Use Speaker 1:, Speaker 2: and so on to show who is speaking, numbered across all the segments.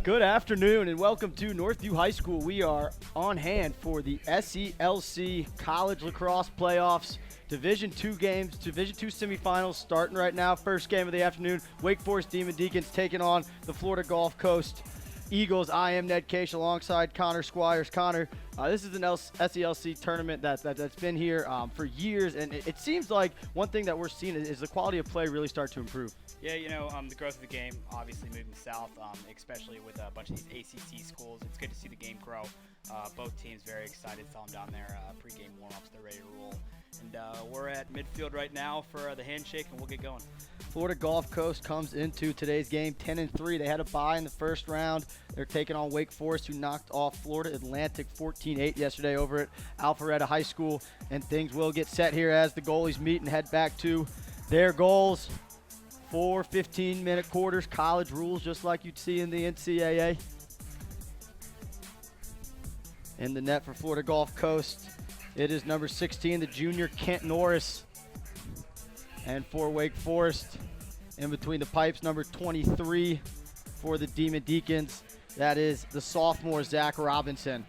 Speaker 1: Good afternoon and welcome to Northview High School. We are on hand for the SELC College Lacrosse Playoffs. Division II games, Division II semifinals starting right now. First game of the afternoon, Wake Forest Demon Deacons taking on the Florida Gulf Coast Eagles. I am Ned Case alongside Connor Squires. Connor, this is an SELC tournament that's been here for years, and it seems like one thing that we're seeing is the quality of play really start to improve.
Speaker 2: Yeah, the growth of the game, obviously moving south, especially with a bunch of these ACC schools. It's good to see the game grow. Both teams very excited. Saw them down there pre-game warm-ups. They're ready to roll. And we're at midfield right now for the handshake, and we'll get going.
Speaker 1: Florida Gulf Coast comes into today's game 10-3. They had a bye in the first round. They're taking on Wake Forest, who knocked off Florida Atlantic 14-8 yesterday over at Alpharetta High School. And things will get set here as the goalies meet and head back to their goals. 4 15-minute quarters, college rules, just like you'd see in the NCAA. In the net for Florida Gulf Coast, it is number 16, the junior Kent Norris. And for Wake Forest, in between the pipes, number 23 for the Demon Deacons. That is the sophomore Zach Robinson.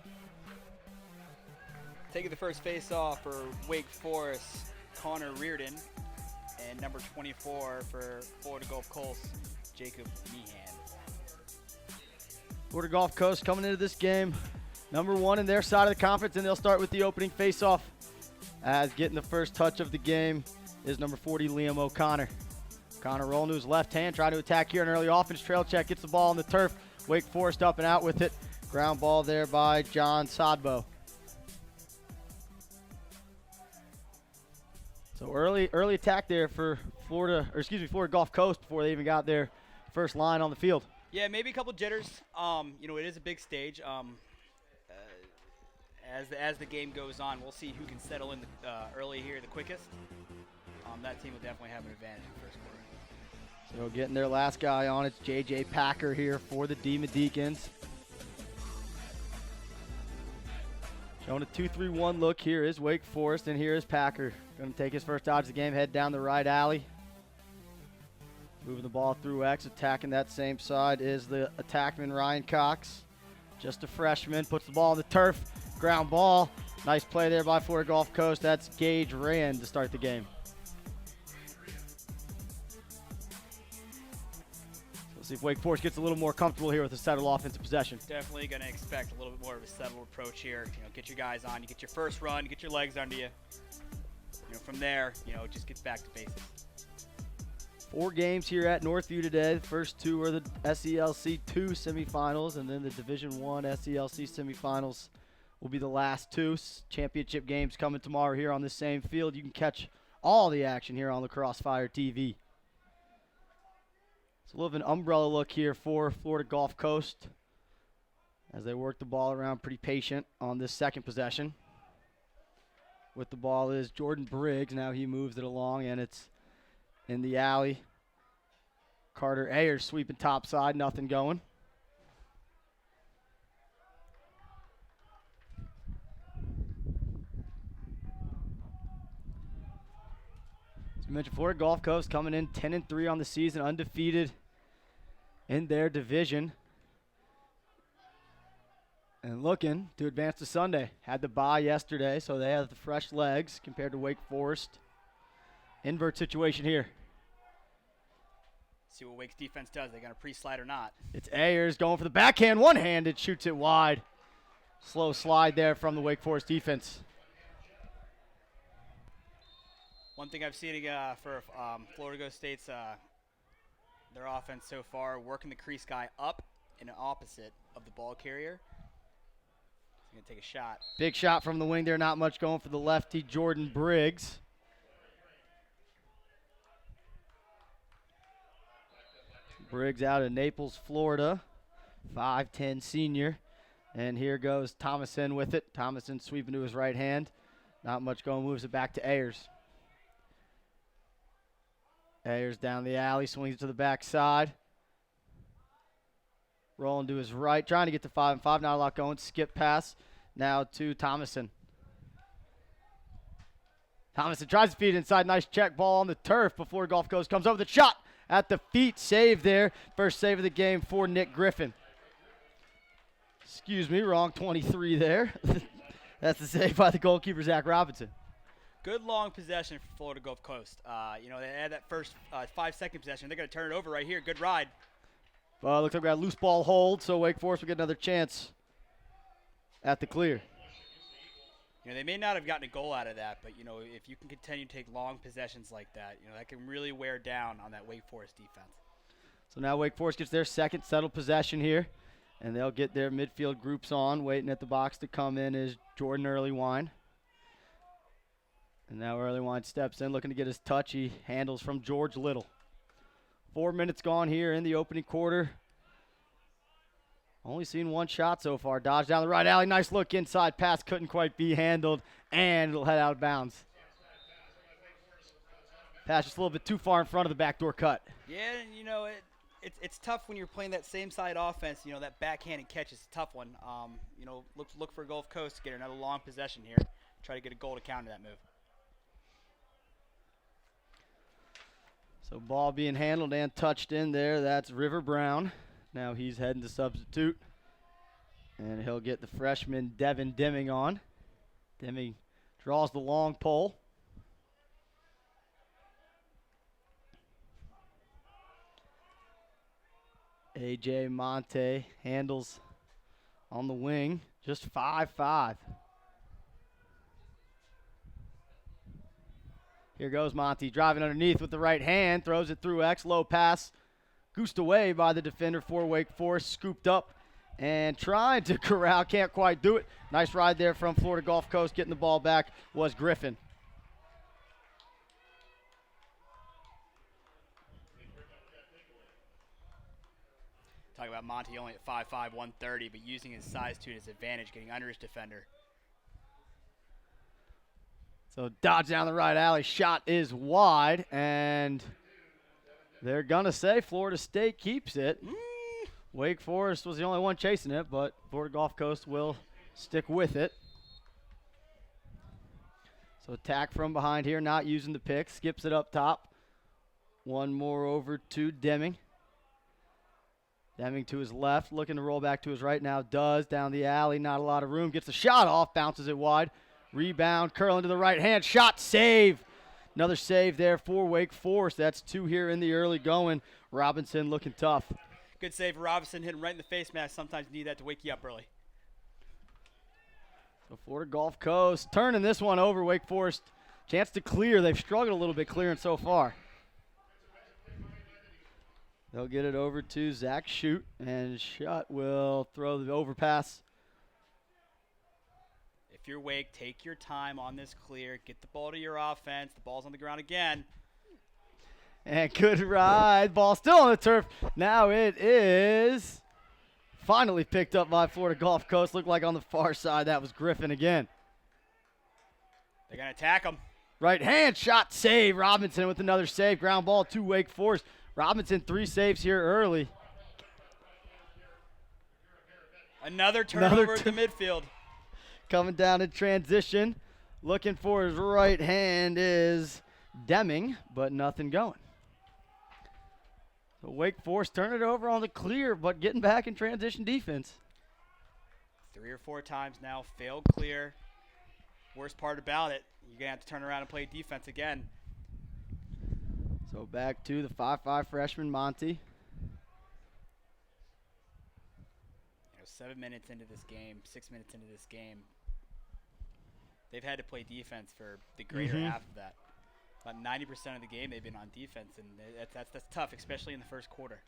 Speaker 2: Taking the first face-off for Wake Forest, Connor Reardon. And number 24 for Florida Gulf Coast, Jacob Meehan.
Speaker 1: Florida Gulf Coast coming into this game, number 1 in their side of the conference, and they'll start with the opening faceoff. As getting the first touch of the game is number 40, Liam O'Connor. O'Connor rolling to his left hand, trying to attack here, an early offense trail check, gets the ball on the turf. Wake Forest up and out with it. Ground ball there by John Sodbo. So early attack there for Florida Gulf Coast before they even got their first line on the field.
Speaker 2: Yeah, maybe a couple jitters. It is a big stage. As the game goes on, we'll see who can settle in early here the quickest. That team will definitely have an advantage in the first quarter.
Speaker 1: So getting their last guy on, it's J.J. Packer here for the Demon Deacons. Showing a 2-3-1 look here is Wake Forest, and here is Packer. Going to take his first dodge of the game, head down the right alley. Moving the ball through X, attacking that same side is the attackman Ryan Cox. Just a freshman, puts the ball on the turf, ground ball. Nice play there by Florida Gulf Coast. That's Gage Rand to start the game. See if Wake Forest gets a little more comfortable here with a settled offensive possession.
Speaker 2: Definitely going to expect a little bit more of a settled approach here. Get your guys on, you get your first run, you get your legs under you. From there, it just gets back to basics.
Speaker 1: 4 games here at Northview today. The first 2 are the SELC 2 semifinals, and then the Division I SELC semifinals will be the last 2. Championship games coming tomorrow here on the same field. You can catch all the action here on Lacrosse Fire TV. It's a little of an umbrella look here for Florida Gulf Coast as they work the ball around, pretty patient on this second possession. With the ball is Jordan Briggs. Now he moves it along, and it's in the alley. Carter Ayers sweeping top side, nothing going. As we mentioned, Florida Gulf Coast coming in 10-3 on the season, undefeated in their division. And looking to advance to Sunday. Had the bye yesterday, so they have the fresh legs compared to Wake Forest. Invert situation here.
Speaker 2: See what Wake's defense does. They going to pre-slide or not?
Speaker 1: It's Ayers going for the backhand, one-handed, shoots it wide. Slow slide there from the Wake Forest defense.
Speaker 2: One thing I've seen for Florida Gulf State's their offense so far, working the crease guy up and opposite of the ball carrier. He's going to take a shot.
Speaker 1: Big shot from the wing there, not much going for the lefty, Jordan Briggs. Briggs out of Naples, Florida, 5'10" senior. And here goes Thomason with it. Thomason sweeping to his right hand. Not much going, moves it back to Ayers. Ayers down the alley, swings it to the backside. Rolling to his right, trying to get to 5-5. Not a lot going. Skip pass now to Thomason. Thomason tries to feed inside. Nice check ball on the turf before Gulf Coast comes over the shot at the feet. Save there. First save of the game for Nick Griffin. Excuse me, wrong 23 there. That's the save by the goalkeeper, Zach Robinson.
Speaker 2: Good long possession for Florida Gulf Coast. You know, they had that first 5-second possession. They're going to turn it over right here. Good ride.
Speaker 1: Well, looks like we got a loose ball hold, so Wake Forest will get another chance at the clear.
Speaker 2: You know, they may not have gotten a goal out of that, but, you know, if you can continue to take long possessions like that, you know, that can really wear down on that Wake Forest defense.
Speaker 1: So now Wake Forest gets their second settled possession here, and they'll get their midfield groups on. Waiting at the box to come in is Jordan Earlywine. And now Earlywine steps in, looking to get his touch. He handles from George Little. 4 minutes gone here in the opening quarter. Only seen one shot so far. Dodge down the right alley. Nice look inside. Pass couldn't quite be handled, and it'll head out of bounds. Pass just a little bit too far in front of the backdoor cut.
Speaker 2: Yeah, and, you know, it's tough when you're playing that same side offense. You know, that backhanded catch is a tough one. You know, look for Gulf Coast to get another long possession here. Try to get a goal to counter that move.
Speaker 1: So ball being handled and touched in there. That's River Brown. Now he's heading to substitute. And he'll get the freshman Devin Deming on. Deming draws the long pole. A.J. Monte handles on the wing. Just 5-5. Here goes Monty, driving underneath with the right hand, throws it through X, low pass, goosed away by the defender for Wake Forest, scooped up and trying to corral, can't quite do it. Nice ride there from Florida Gulf Coast, getting the ball back was Griffin.
Speaker 2: Talk about Monty only at 5'5", 130, but using his size to his advantage, getting under his defender.
Speaker 1: So dodge down the right alley, shot is wide, and they're going to say Florida State keeps it. Wake Forest was the only one chasing it, but Florida Gulf Coast will stick with it. So attack from behind here, not using the pick, skips it up top. One more over to Deming. Deming to his left, looking to roll back to his right now, does, down the alley, not a lot of room, gets the shot off, bounces it wide. Rebound, curling to the right hand, shot, save. Another save there for Wake Forest. That's two here in the early going. Robinson looking tough.
Speaker 2: Good save for Robinson, hit him right in the face mask. Sometimes you need that to wake you up early.
Speaker 1: So Florida Gulf Coast turning this one over. Wake Forest, chance to clear. They've struggled a little bit clearing so far. They'll get it over to Zach Shute, and Schutt will throw the overpass.
Speaker 2: If you're Wake, take your time on this clear. Get the ball to your offense. The ball's on the ground again.
Speaker 1: And good ride. Ball still on the turf. Now it is finally picked up by Florida Gulf Coast. Looked like on the far side that was Griffin again.
Speaker 2: They're going to attack him.
Speaker 1: Right hand shot, save. Robinson with another save. Ground ball to Wake Forest. Robinson 3 saves here early.
Speaker 2: Another turnover at the midfield.
Speaker 1: Coming down in transition. Looking for his right hand is Deming, but nothing going. So Wake Forest turn it over on the clear, but getting back in transition defense.
Speaker 2: 3 or 4 times now, failed clear. Worst part about it, you're going to have to turn around and play defense again.
Speaker 1: So back to the 5'5" freshman Monty.
Speaker 2: 7 minutes into this game, 6 minutes into this game, they've had to play defense for the greater half of that. About 90% of the game they've been on defense, and that's tough, especially in the first quarter.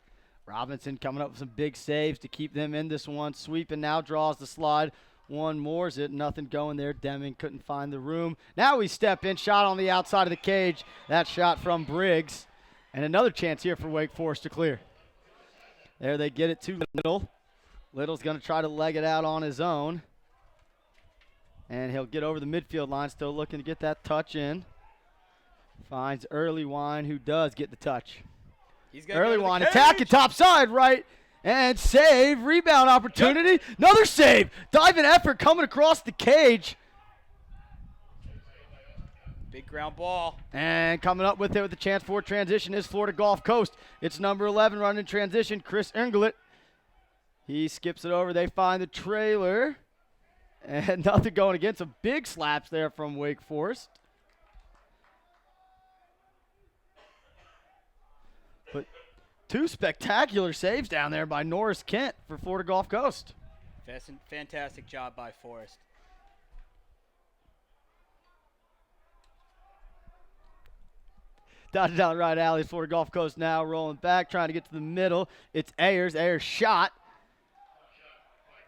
Speaker 1: Robinson coming up with some big saves to keep them in this one. Sweep and now draws the slide. One more, is it? Nothing going there. Deming couldn't find the room. Now we step in, shot on the outside of the cage. That shot from Briggs. And another chance here for Wake Forest to clear. There they get it to Little. Little's going to try to leg it out on his own. And he'll get over the midfield line, still looking to get that touch in. Finds Earlywine, who does get the touch. Earlywine attacking top side right. And save, rebound opportunity. Yep. Another save. Diving effort coming across the cage.
Speaker 2: Big ground ball.
Speaker 1: And coming up with it with a chance for transition is Florida Gulf Coast. It's number 11 running transition, Chris Englert. He skips it over. They find the trailer. And nothing going against. Some big slaps there from Wake Forest. But two spectacular saves down there by Norris Kent for Florida Gulf Coast.
Speaker 2: Fantastic job by Forrest.
Speaker 1: Dotted down the right alley. Florida Gulf Coast now rolling back, trying to get to the middle. It's Ayers. Ayers' shot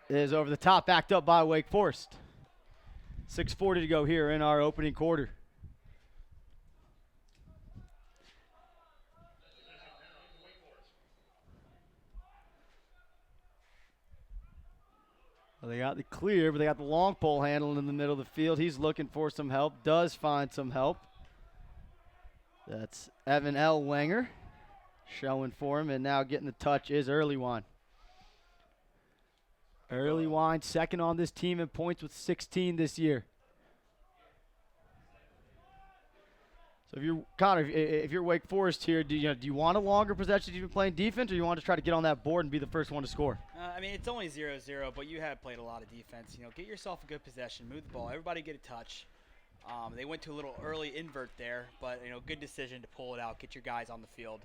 Speaker 1: is over the top, backed up by Wake Forest. 6:40 to go here in our opening quarter. Well, they got the clear, but they got the long pole handle in the middle of the field. He's looking for some help, does find some help. That's Evan L. Wenger showing for him, and now getting the touch is Earlywine. Earlywine second on this team in points with 16 this year. So if you're Connor, if you're Wake Forest here, do you want a longer possession? You've been playing defense, or you want to try to get on that board and be the first one to score?
Speaker 2: I mean, it's only 0-0, but you have played a lot of defense. Get yourself a good possession, move the ball, everybody get a touch. They went to a little early invert there, but good decision to pull it out, get your guys on the field.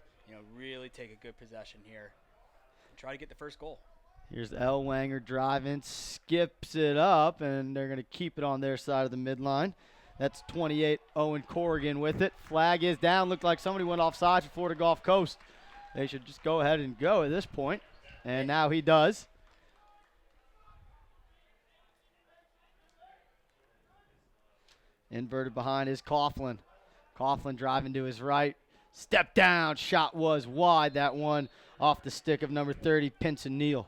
Speaker 2: Really take a good possession here. Try to get the first goal.
Speaker 1: Here's L. Wanger driving, skips it up, and they're going to keep it on their side of the midline. That's 28, Owen Corrigan with it. Flag is down. Looked like somebody went offside for Florida Gulf Coast. They should just go ahead and go at this point. And now he does. Inverted behind is Coughlin. Coughlin driving to his right. Step down. Shot was wide. That one off the stick of number 30, Pinson Neal.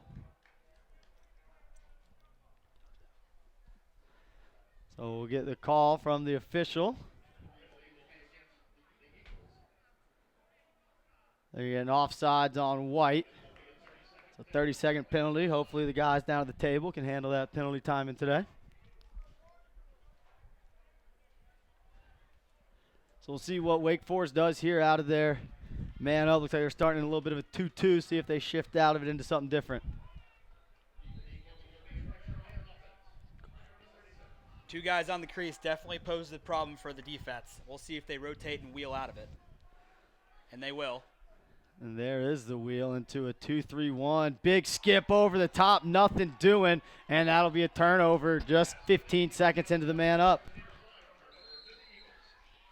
Speaker 1: So we'll get the call from the official. They're getting offsides on White. So 30-second penalty. Hopefully the guys down at the table can handle that penalty timing today. So we'll see what Wake Forest does here out of their man up. Looks like they're starting in a little bit of a 2-2. See if they shift out of it into something different.
Speaker 2: Two guys on the crease definitely pose the problem for the defense. We'll see if they rotate and wheel out of it. And they will.
Speaker 1: And there is the wheel into a 2-3-1. Big skip over the top, nothing doing. And that'll be a turnover just 15 seconds into the man up.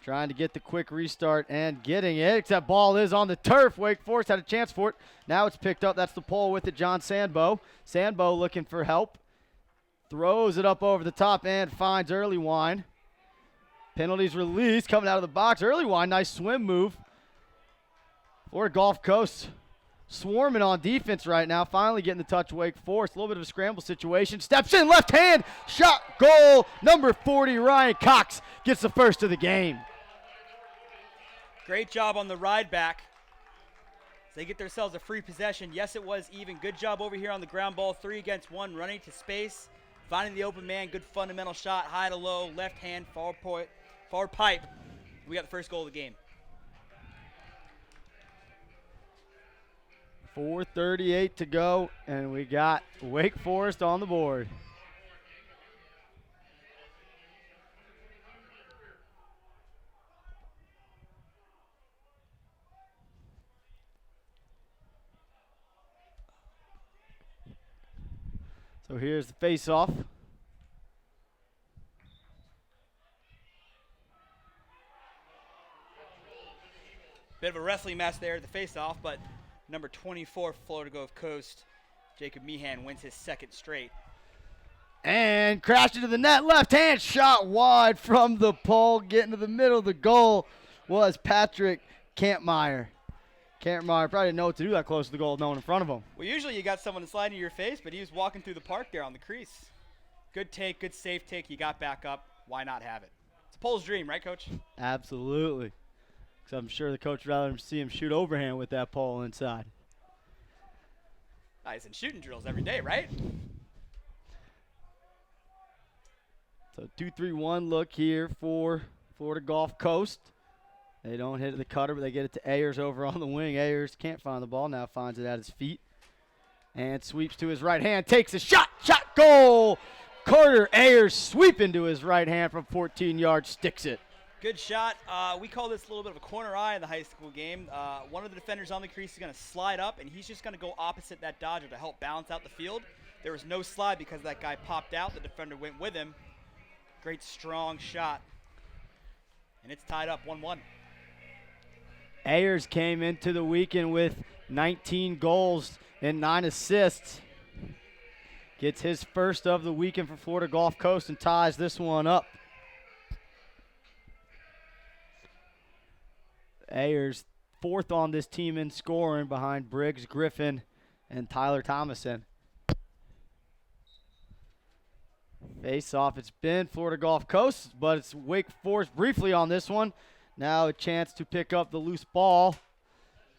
Speaker 1: Trying to get the quick restart and getting it. Except ball is on the turf. Wake Forest had a chance for it. Now it's picked up. That's the pole with it, John Sandbo. Sandbo looking for help. Throws it up over the top and finds Earlywine. Penalties released coming out of the box. Earlywine, nice swim move. Florida Gulf Coast swarming on defense right now. Finally getting the touch Wake Forest. A little bit of a scramble situation. Steps in, left hand, shot, goal. Number 40, Ryan Cox gets the first of the game.
Speaker 2: Great job on the ride back. They get themselves a free possession. Yes, it was even. Good job over here on the ground ball. 3 against 1, running to space. Finding the open man, good fundamental shot, high to low, left hand, forward pipe. We got the first goal of the game.
Speaker 1: 4:38 to go, and we got Wake Forest on the board. So here's the face-off.
Speaker 2: Bit of a wrestling match there at the face-off, but number 24, Florida Gulf Coast, Jacob Meehan wins his second straight.
Speaker 1: And crashed into the net. Left hand shot wide from the pole. Getting to the middle of the goal was Patrick Kampmeyer. Kampmeyer probably didn't know what to do that close to the goal, no one in front of him.
Speaker 2: Well, usually you got someone to slide in your face, but he was walking through the park there on the crease. Good take, good safe take. You got back up. Why not have it? It's a pole's dream, right, Coach?
Speaker 1: Absolutely. Because I'm sure the coach would rather see him shoot overhand with that pole inside.
Speaker 2: Nice, and shooting drills every day, right?
Speaker 1: So 2-3-1 look here for Florida Gulf Coast. They don't hit the cutter, but they get it to Ayers over on the wing. Ayers can't find the ball, now finds it at his feet. And sweeps to his right hand, takes a shot, goal! Carter Ayers sweeping to his right hand from 14 yards, sticks it.
Speaker 2: Good shot. We call this a little bit of a corner eye in the high school game. One of the defenders on the crease is going to slide up, and he's just going to go opposite that dodger to help balance out the field. There was no slide because that guy popped out. The defender went with him. Great strong shot. And it's tied up 1-1.
Speaker 1: Ayers came into the weekend with 19 goals and 9 assists. Gets his first of the weekend for Florida Gulf Coast and ties this one up. Ayers fourth on this team in scoring behind Briggs, Griffin, and Tyler Thomason. Face off, it's been Florida Gulf Coast, but it's Wake Forest briefly on this one. Now a chance to pick up the loose ball.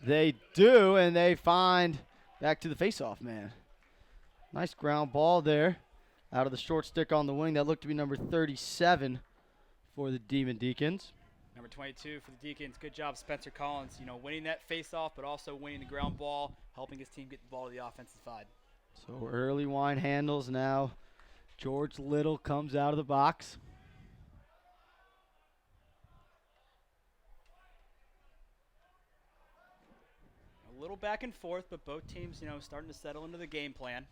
Speaker 1: They do, and they find back to the face-off man. Nice ground ball there out of the short stick on the wing. That looked to be number 37 for the Demon Deacons.
Speaker 2: Number 22 for the Deacons. Good job, Spencer Collins. You know, winning that face-off, but also winning the ground ball, helping his team get the ball to the offensive side.
Speaker 1: So early wine handles now. George Little comes out of the box.
Speaker 2: A little back and forth, but both teams, you know, starting to settle into the game plan.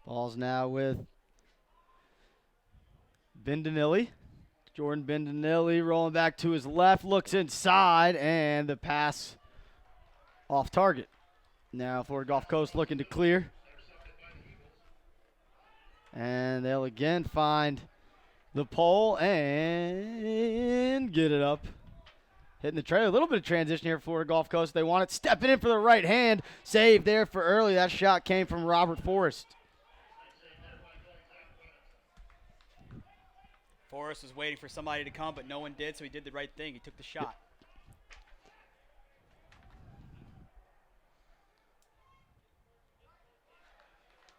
Speaker 1: Ball's now with Bendinelli. Jordan Bendinelli rolling back to his left, looks inside, and the pass off target. Now Florida Gulf Coast looking to clear. And they'll again find the pole and get it up. Hitting the trailer. A little bit of transition here for Florida Gulf Coast. They want it stepping in for the right hand. Save there for early. That shot came from Robert Forrest.
Speaker 2: Forrest was waiting for somebody to come, but no one did, so he did the right thing. He took the shot.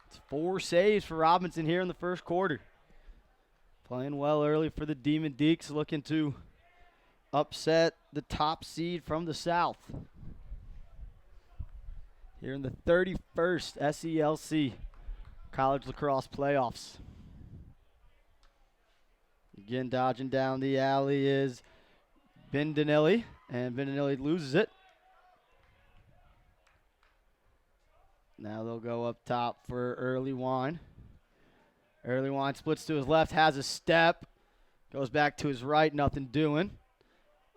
Speaker 1: It's 4 saves for Robinson here in the first quarter. Playing well early for the Demon Deacs, looking to upset the top seed from the south. Here in the 31st SELC College Lacrosse Playoffs. Again, dodging down the alley is Bendinelli, and Bendinelli loses it. Now they'll go up top for Early Wine. Early Wine splits to his left, has a step, goes back to his right, nothing doing.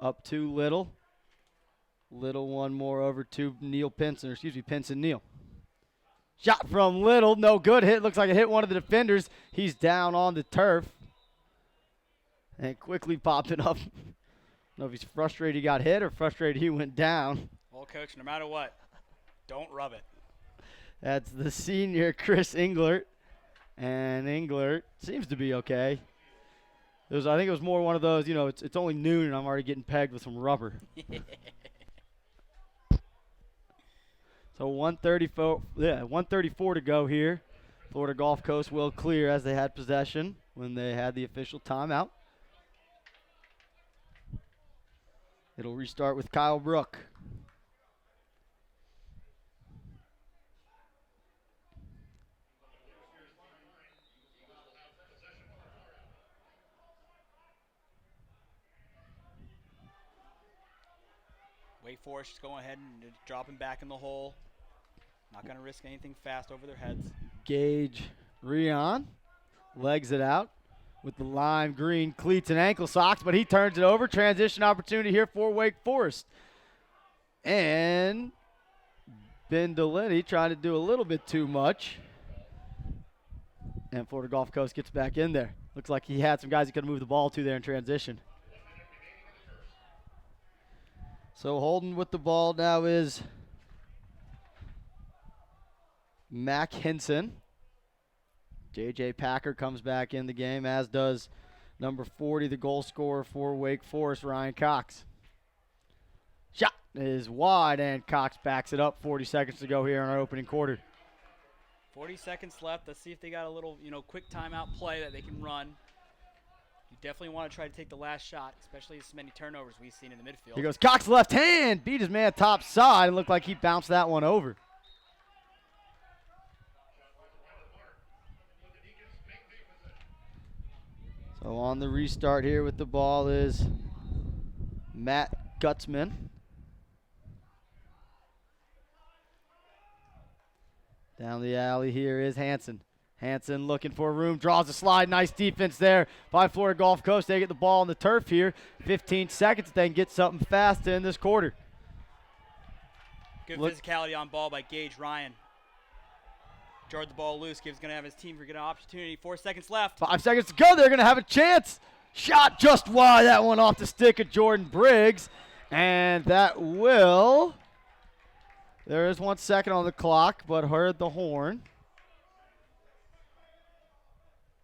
Speaker 1: Up to Little. Little one more over to Neil Pinson, Pinson Neal. Shot from Little, no good. Hit, looks like it hit one of the defenders. He's down on the turf. And quickly popped it up. I don't know if he's frustrated he got hit or frustrated he went down.
Speaker 2: Well, Coach, no matter what, don't rub it.
Speaker 1: That's the senior Chris Englert. And Englert seems to be okay. I think it was more one of those, you know, it's only noon and I'm already getting pegged with some rubber. So 134 to go here. Florida Gulf Coast will clear as they had possession when they had the official timeout. It'll restart with Kyle Brook.
Speaker 2: Wake Forest just going ahead and dropping back in the hole. Not going to risk anything fast over their heads.
Speaker 1: Gage Rion legs it out with the lime green cleats and ankle socks, but he turns it over. Transition opportunity here for Wake Forest. And Bendinelli trying to do a little bit too much. And Florida Gulf Coast gets back in there. Looks like he had some guys he could move the ball to there in transition. So holding with the ball now is Mac Hinson. J.J. Packer comes back in the game, as does number 40, the goal scorer for Wake Forest, Ryan Cox. Shot is wide, and Cox backs it up. 40 seconds to go here in our opening quarter.
Speaker 2: 40 seconds left. Let's see if they got a little, quick timeout play that they can run. You definitely want to try to take the last shot, especially as many turnovers we've seen in the midfield.
Speaker 1: Here goes Cox left hand. Beat his man top side and looked like he bounced that one over. So on the restart here with the ball is Matt Gutzman. Down the alley here is Hansen. Hansen looking for room, draws a slide. Nice defense there by Florida Gulf Coast. They get the ball on the turf here. 15 seconds, they can get something fast in this quarter.
Speaker 2: Good physicality on ball by Gage Ryan. Jarred the ball loose, going to have his team get an opportunity. 4 seconds left.
Speaker 1: 5 seconds to go, they're going to have a chance. Shot just wide, that one off the stick of Jordan Briggs. And that will, there is 1 second on the clock, but heard the horn.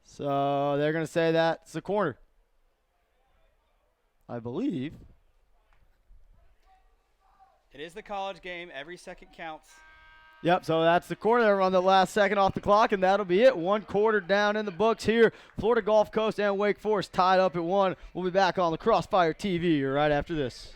Speaker 1: So they're going to say that's the corner, I believe.
Speaker 2: It is the college game. Every second counts.
Speaker 1: Yep, so that's the corner. They're on the last second off the clock, and that'll be it. 1 quarter down in the books here. Florida Gulf Coast and Wake Forest tied up at 1. We'll be back on Lacrosse Fire TV right after this.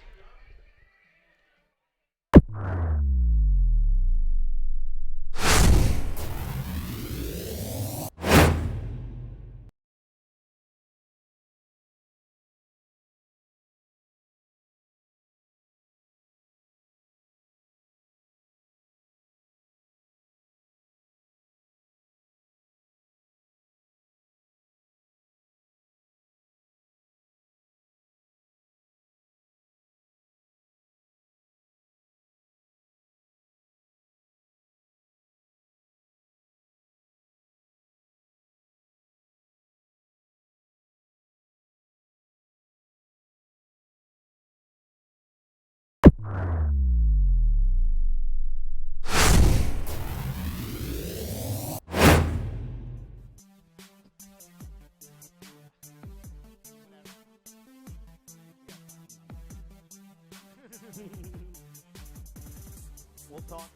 Speaker 1: We'll talk.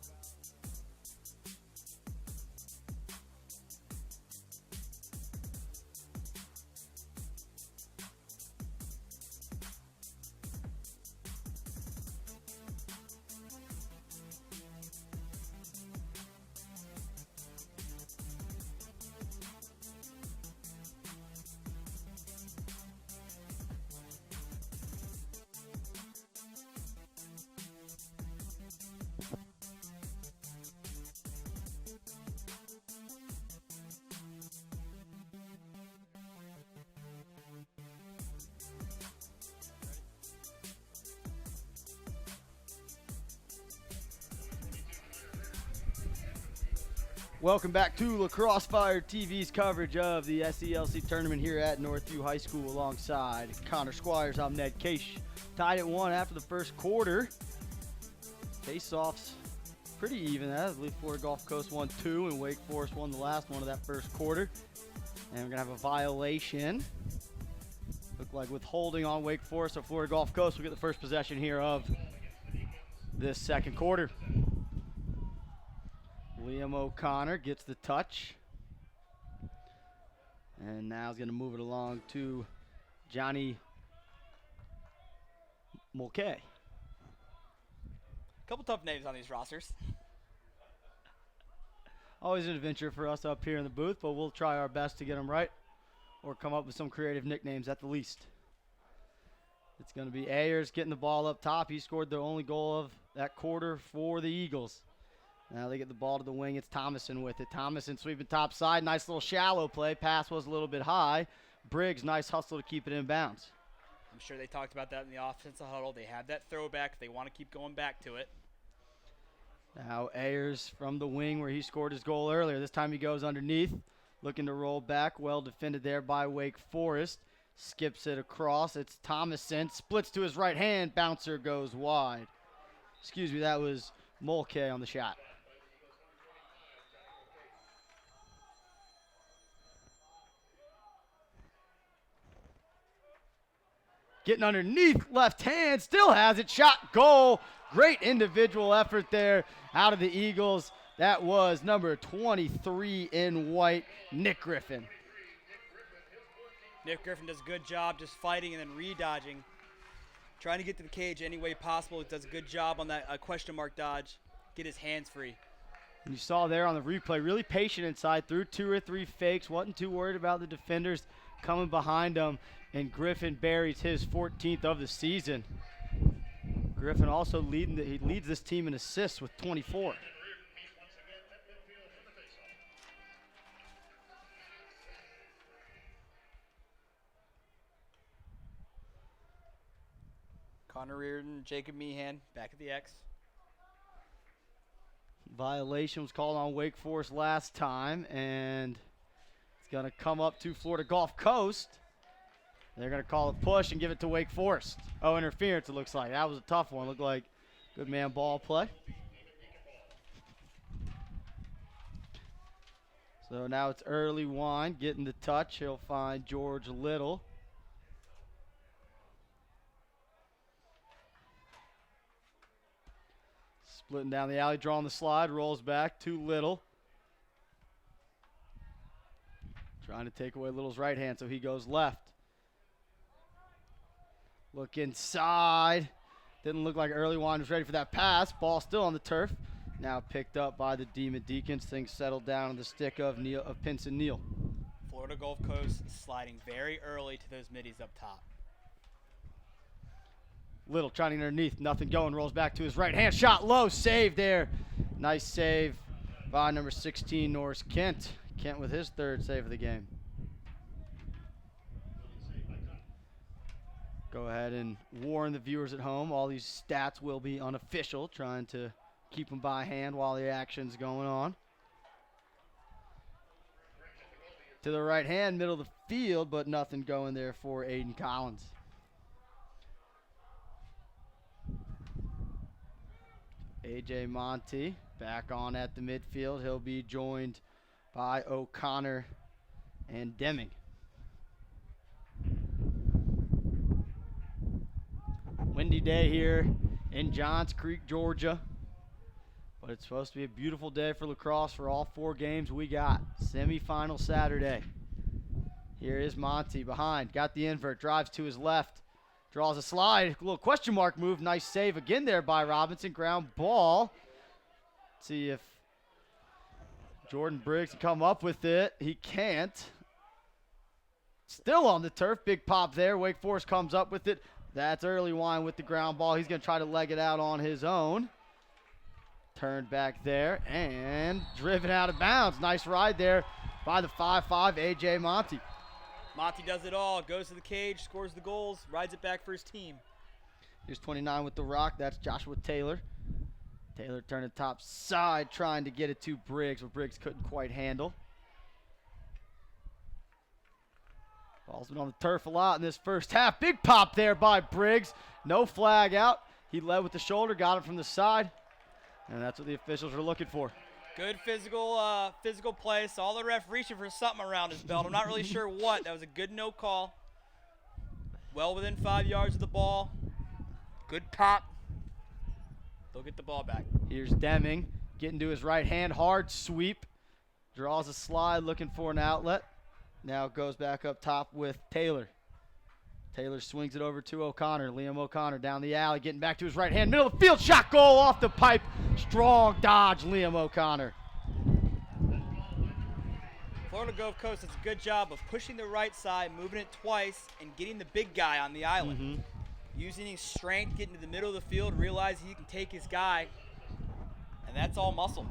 Speaker 1: Welcome back to Lacrosse Fire TV's coverage of the SELC tournament here at Northview High School alongside Connor Squires. I'm Ned Case. Tied at 1 after the first quarter. Face-offs pretty even. I believe Florida Gulf Coast won 2 and Wake Forest won the last one of that first quarter. And we're going to have a violation. Look like withholding on Wake Forest, so Florida Gulf Coast will get the first possession here of this second quarter. Liam O'Connor gets the touch. And now he's going to move it along to Johnny Mulcahy.
Speaker 2: Couple tough names on these rosters.
Speaker 1: Always an adventure for us up here in the booth, but we'll try our best to get them right or come up with some creative nicknames at the least. It's going to be Ayers getting the ball up top. He scored the only goal of that quarter for the Eagles. Now they get the ball to the wing. It's Thomason with it. Thomason sweeping top side. Nice little shallow play. Pass was a little bit high. Briggs, nice hustle to keep it in bounds.
Speaker 2: I'm sure they talked about that in the offensive huddle. They had that throwback. They want to keep going back to it.
Speaker 1: Now Ayers from the wing where he scored his goal earlier. This time he goes underneath. Looking to roll back. Well defended there by Wake Forest. Skips it across. It's Thomason. Splits to his right hand. Bouncer goes wide. Excuse me, that was Mulcahy on the shot. Getting underneath, left hand, still has it, shot, goal. Great individual effort there out of the Eagles. That was number 23 in white, Nick Griffin.
Speaker 2: Nick Griffin does a good job just fighting and then re-dodging. Trying to get to the cage any way possible. He does a good job on that question mark dodge. Get his hands free.
Speaker 1: And you saw there on the replay, really patient inside, threw 2 or 3 fakes, wasn't too worried about the defenders coming behind him, and Griffin buries his 14th of the season. Griffin also he leads this team in assists with 24.
Speaker 2: Connor Reardon, Jacob Meehan, back at the X.
Speaker 1: Violation was called on Wake Forest last time, and it's going to come up to Florida Gulf Coast. They're going to call it push and give it to Wake Forest. Oh, interference, it looks like. That was a tough one. Looked like good man ball play. So now it's Early Wine getting the touch. He'll find George Little. Splitting down the alley, drawing the slide, rolls back to Little. Trying to take away Little's right hand, so he goes left. Look inside. Didn't look like Early Wine was ready for that pass. Ball still on the turf. Now picked up by the Demon Deacons. Things settled down on the stick of Pinson Neal.
Speaker 2: Florida Gulf Coast sliding very early to those middies up top.
Speaker 1: Little trying to get underneath. Nothing going. Rolls back to his right hand. Shot low. Save there. Nice save by number 16, Norris Kent. Kent with his third save of the game. Go ahead and warn the viewers at home. All these stats will be unofficial, trying to keep them by hand while the action's going on. To the right hand, middle of the field, but nothing going there for Aiden Collins. A.J. Monty back on at the midfield. He'll be joined by O'Connor and Deming. Windy day here in Johns Creek, Georgia. But it's supposed to be a beautiful day for lacrosse for all 4 games we got. Semifinal Saturday. Here is Monty behind. Got the invert. Drives to his left. Draws a slide. A little question mark move. Nice save again there by Robinson. Ground ball. Let's see if Jordan Briggs can come up with it. He can't. Still on the turf. Big pop there. Wake Forest comes up with it. That's Early Wine with the ground ball. He's going to try to leg it out on his own. Turned back there and driven out of bounds. Nice ride there by the 5'5", A.J. Monty.
Speaker 2: Monty does it all. Goes to the cage, scores the goals, rides it back for his team.
Speaker 1: Here's 29 with the rock. That's Joshua Taylor. Taylor turning top side, trying to get it to Briggs, but Briggs couldn't quite handle. Ball's been on the turf a lot in this first half. Big pop there by Briggs. No flag out. He led with the shoulder, got it from the side, and that's what the officials were looking for.
Speaker 2: Good physical play. Saw the ref reaching for something around his belt. I'm not really sure what. That was a good no call. Well within 5 yards of the ball. Good pop. They'll get the ball back.
Speaker 1: Here's Deming getting to his right hand. Hard sweep. Draws a slide looking for an outlet. Now goes back up top with Taylor. Taylor swings it over to O'Connor. Liam O'Connor down the alley, getting back to his right hand. Middle of the field, shot goal off the pipe. Strong dodge, Liam O'Connor.
Speaker 2: Florida Gulf Coast does a good job of pushing the right side, moving it twice, and getting the big guy on the island. Using his strength, getting to the middle of the field, realizing he can take his guy, and that's all muscle.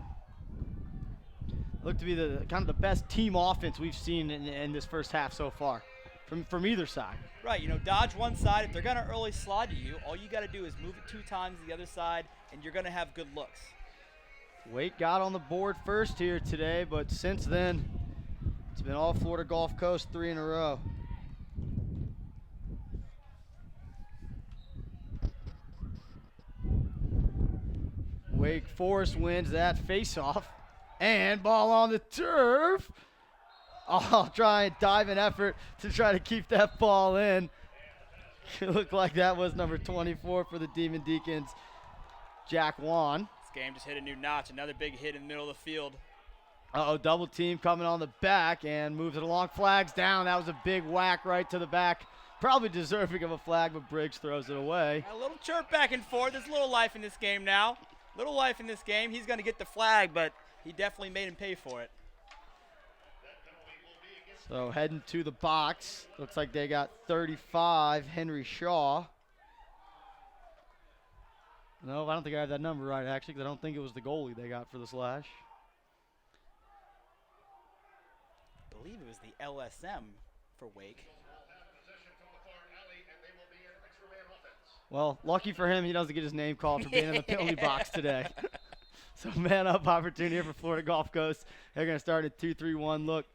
Speaker 1: Looked to be the kind of the best team offense we've seen in this first half so far from either side.
Speaker 2: Right, you know, dodge one side. If they're going to early slide to you, all you got to do is move it 2 times to the other side, and you're going to have good looks.
Speaker 1: Wake got on the board first here today, but since then, it's been all Florida Gulf Coast 3 in a row. Wake Forest wins that face-off. And ball on the turf. I'll try and dive an effort to try to keep that ball in. It looked like that was number 24 for the Demon Deacons, Jack Wan.
Speaker 2: This game just hit a new notch. Another big hit in the middle of the field.
Speaker 1: Double team coming on the back and moves it along. Flags down. That was a big whack right to the back. Probably deserving of a flag, but Briggs throws it away.
Speaker 2: A little chirp back and forth. There's a little life in this game now. Little life in this game. He's going to get the flag, but he definitely made him pay for it.
Speaker 1: So heading to the box. Looks like they got 35, Henry Shaw. No, I don't think I have that number right, actually, because I don't think it was the goalie they got for the slash.
Speaker 2: I believe it was the LSM for Wake.
Speaker 1: Well, lucky for him, he doesn't get his name called for being in the penalty box today. So man up opportunity here for Florida Gulf Coast. They're going to start at 2-3-1 look.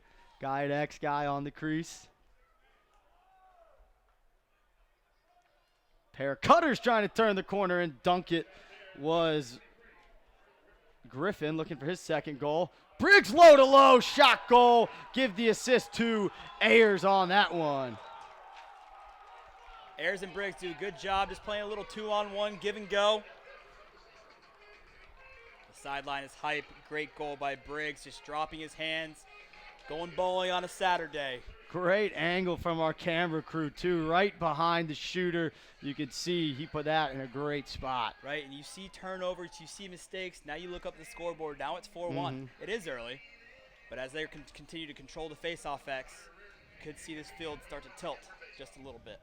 Speaker 1: Guy at X, guy on the crease. Pair of cutters trying to turn the corner and dunk it was Griffin looking for his second goal. Briggs low to low, shot goal. Give the assist to Ayers on that one.
Speaker 2: Ayers and Briggs do a good job just playing a little 2-on-1 give and go. The sideline is hype. Great goal by Briggs, just dropping his hands, going bowling on a Saturday.
Speaker 1: Great angle from our camera crew, too, right behind the shooter. You can see he put that in a great spot.
Speaker 2: Right, and you see turnovers, you see mistakes. Now you look up the scoreboard. Now it's 4-1. It is early, but as they continue to control the face-off X, you could see this field start to tilt just a little bit.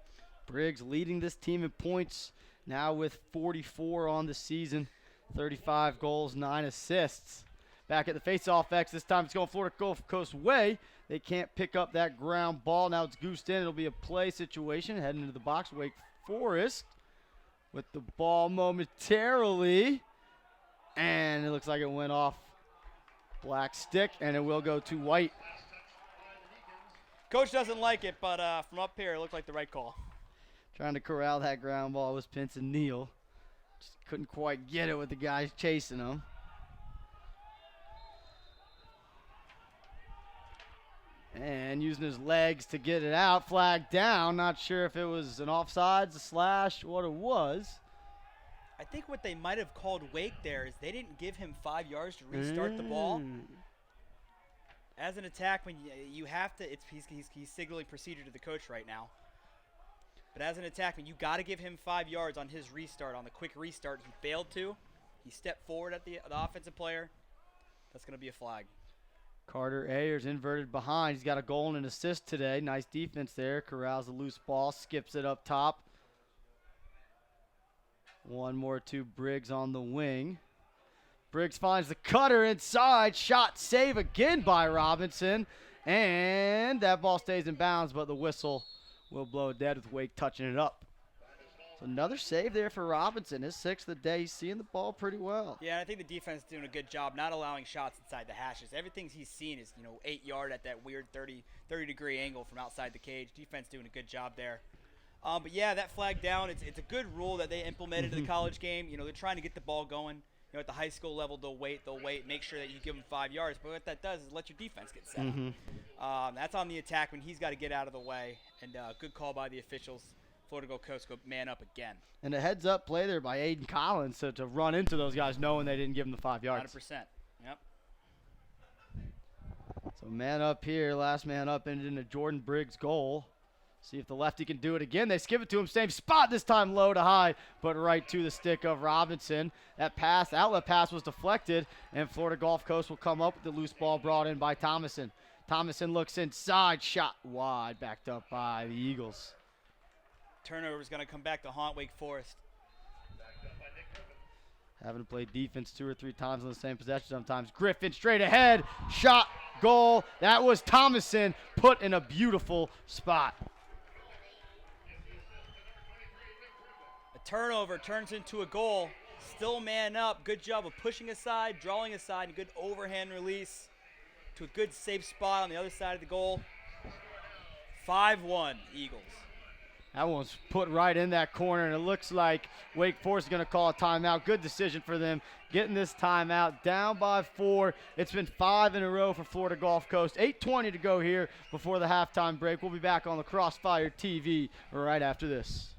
Speaker 1: Briggs leading this team in points now with 44 on the season, 35 goals, 9 assists. Back at the face-off X, this time it's going Florida Gulf Coast way. They can't pick up that ground ball. Now it's goosed in. It'll be a play situation. Heading into the box, Wake Forest with the ball momentarily. And it looks like it went off black stick, and it will go to white.
Speaker 2: Coach doesn't like it, but from up here, it looked like the right call.
Speaker 1: Trying to corral that ground ball was Pinson Neal. Just couldn't quite get it with the guys chasing him. And using his legs to get it out, flag down. Not sure if it was an offsides, a slash, what it was.
Speaker 2: I think what they might have called Wake there is they didn't give him 5 yards to restart the ball. As an attack, when you have to, he's signaling procedure to the coach right now. But as an attackman, you got to give him 5 yards on his restart, on the quick restart. He failed to. He stepped forward at the offensive player. That's going to be a flag.
Speaker 1: Carter Ayers inverted behind. He's got a goal and an assist today. Nice defense there. Corrals the loose ball, skips it up top. One more to Briggs on the wing. Briggs finds the cutter inside. Shot save again by Robinson. And that ball stays in bounds, but the whistle will blow it dead with Wake touching it up. So another save there for Robinson. His sixth of the day. He's seeing the ball pretty well.
Speaker 2: Yeah, I think the defense is doing a good job not allowing shots inside the hashes. Everything he's seen is, 8 yard at that weird 30-degree angle from outside the cage. Defense doing a good job there. But yeah, that flag down, it's a good rule that they implemented in the college game. They're trying to get the ball going. At the high school level, they'll wait, make sure that you give them 5 yards. But what that does is let your defense get set up. That's on the attack when he's got to get out of the way. And good call by the officials. Florida Gulf Coast go man up again.
Speaker 1: And a heads-up play there by Aiden Collins to run into those guys knowing they didn't give him the 5 yards.
Speaker 2: 100%. Yep.
Speaker 1: So man up here, last man up ended in a Jordan Briggs goal. See if the lefty can do it again. They skip it to him, same spot this time, low to high, but right to the stick of Robinson. That outlet pass was deflected, and Florida Gulf Coast will come up with the loose ball brought in by Thomason. Thomason looks inside, shot wide, backed up by the Eagles.
Speaker 2: Turnover is going to come back to haunt Wake Forest.
Speaker 1: Having to play defense 2 or 3 times on the same possession sometimes. Griffin straight ahead, shot, goal. That was Thomason put in a beautiful spot.
Speaker 2: A turnover turns into a goal. Still man up. Good job of pushing aside, drawing aside, and good overhand release to a good safe spot on the other side of the goal. 5-1 Eagles.
Speaker 1: That one's put right in that corner, and it looks like Wake Forest is going to call a timeout. Good decision for them, getting this timeout. Down by 4. It's been 5 in a row for Florida Gulf Coast. 8:20 to go here before the halftime break. We'll be back on the Crossfire TV right after this.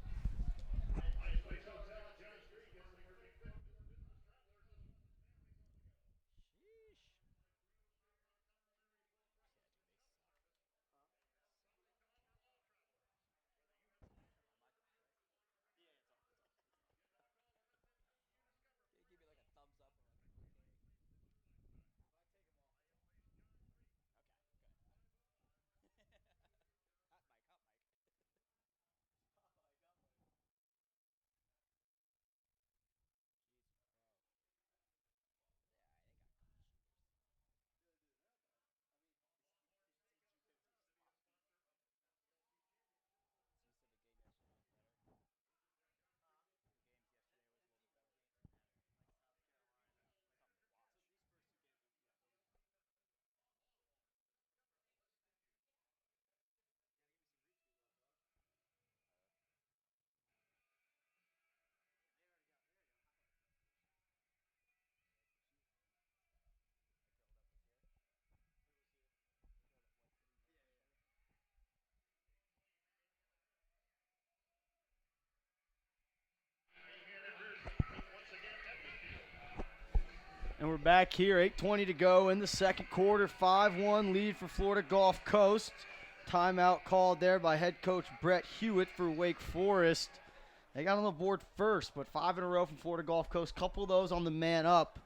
Speaker 1: And we're back here, 8:20 to go in the second quarter. 5-1 lead for Florida Gulf Coast. Timeout called there by head coach Brett Hewitt for Wake Forest. They got on the board first, but 5 in a row from Florida Gulf Coast. Couple of those on the man up.